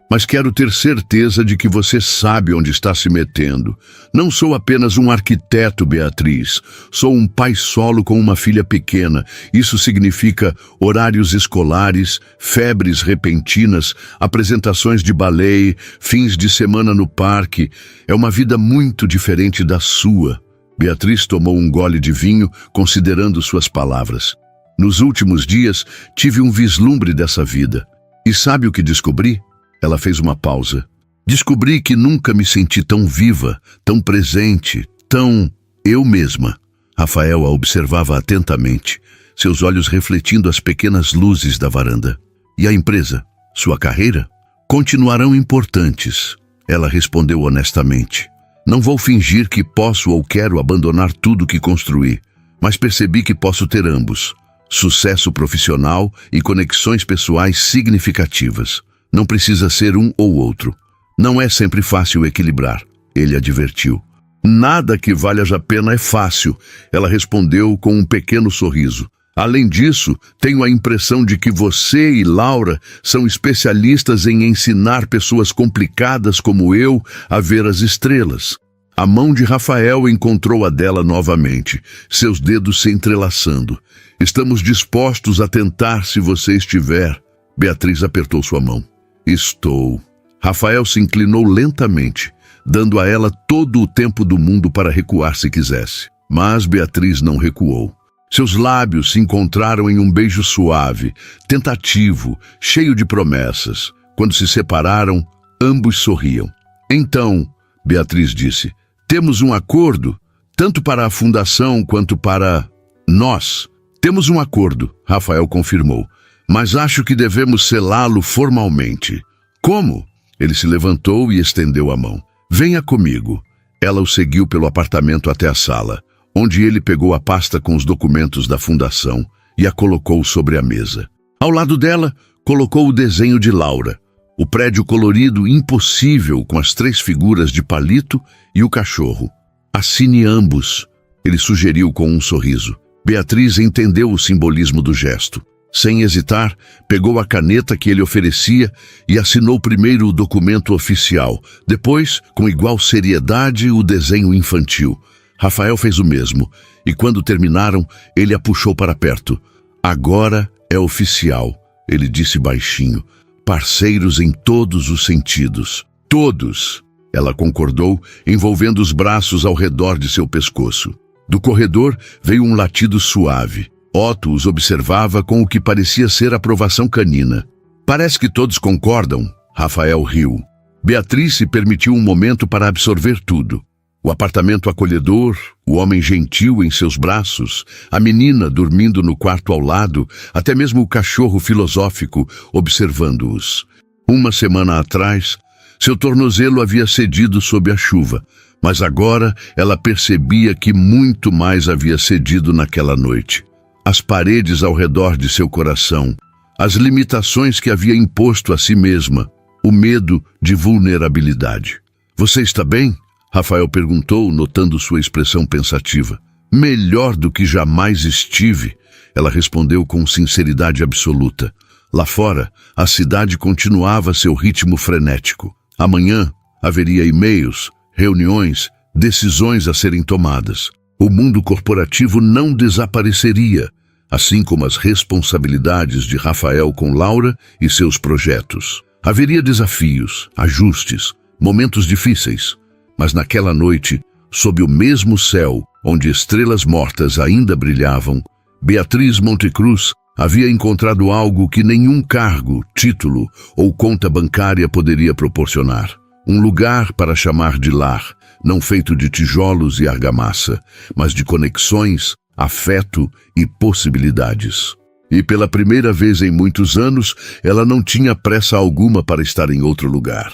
Mas quero ter certeza de que você sabe onde está se metendo. Não sou apenas um arquiteto, Beatriz. Sou um pai solo com uma filha pequena. Isso significa horários escolares, febres repentinas, apresentações de ballet, fins de semana no parque. É uma vida muito diferente da sua. Beatriz tomou um gole de vinho, considerando suas palavras. Nos últimos dias, tive um vislumbre dessa vida. E sabe o que descobri? Ela fez uma pausa. Descobri que nunca me senti tão viva, tão presente, tão eu mesma. Rafael a observava atentamente, seus olhos refletindo as pequenas luzes da varanda. E a empresa? Sua carreira? Continuarão importantes, ela respondeu honestamente. Não vou fingir que posso ou quero abandonar tudo que construí, mas percebi que posso ter ambos. Sucesso profissional e conexões pessoais significativas. Não precisa ser um ou outro. Não é sempre fácil equilibrar, ele advertiu. Nada que valha a pena é fácil, ela respondeu com um pequeno sorriso. Além disso, tenho a impressão de que você e Laura são especialistas em ensinar pessoas complicadas como eu a ver as estrelas. A mão de Rafael encontrou a dela novamente, seus dedos se entrelaçando. Estamos dispostos a tentar se você estiver. Beatriz apertou sua mão. Estou. Rafael se inclinou lentamente, dando a ela todo o tempo do mundo para recuar se quisesse. Mas Beatriz não recuou. Seus lábios se encontraram em um beijo suave, tentativo, cheio de promessas. Quando se separaram, ambos sorriam. Então, Beatriz disse, temos um acordo, tanto para a fundação quanto para nós. Temos um acordo, Rafael confirmou, mas acho que devemos selá-lo formalmente. Como? Ele se levantou e estendeu a mão. Venha comigo. Ela o seguiu pelo apartamento até a sala, onde ele pegou a pasta com os documentos da fundação e a colocou sobre a mesa. Ao lado dela, colocou o desenho de Laura, o prédio colorido impossível com as 3 figuras de palito e o cachorro. Assine ambos, ele sugeriu com um sorriso. Beatriz entendeu o simbolismo do gesto. Sem hesitar, pegou a caneta que ele oferecia e assinou primeiro o documento oficial, depois, com igual seriedade, o desenho infantil. Rafael fez o mesmo, e quando terminaram, ele a puxou para perto. Agora é oficial, ele disse baixinho. Parceiros em todos os sentidos. Todos! Ela concordou, envolvendo os braços ao redor de seu pescoço. Do corredor veio um latido suave. Otto os observava com o que parecia ser aprovação canina. Parece que todos concordam, Rafael riu. Beatriz se permitiu um momento para absorver tudo. O apartamento acolhedor, o homem gentil em seus braços, a menina dormindo no quarto ao lado, até mesmo o cachorro filosófico observando-os. Uma semana atrás, seu tornozelo havia cedido sob a chuva, mas agora ela percebia que muito mais havia cedido naquela noite. As paredes ao redor de seu coração, as limitações que havia imposto a si mesma, o medo de vulnerabilidade. Você está bem? Rafael perguntou, notando sua expressão pensativa. Melhor do que jamais estive, ela respondeu com sinceridade absoluta. Lá fora, a cidade continuava seu ritmo frenético. Amanhã haveria e-mails, reuniões, decisões a serem tomadas. O mundo corporativo não desapareceria, assim como as responsabilidades de Rafael com Laura e seus projetos. Haveria desafios, ajustes, momentos difíceis. Mas naquela noite, sob o mesmo céu, onde estrelas mortas ainda brilhavam, Beatriz Montecruz havia encontrado algo que nenhum cargo, título ou conta bancária poderia proporcionar. Um lugar para chamar de lar, não feito de tijolos e argamassa, mas de conexões, afeto e possibilidades. E pela primeira vez em muitos anos, ela não tinha pressa alguma para estar em outro lugar.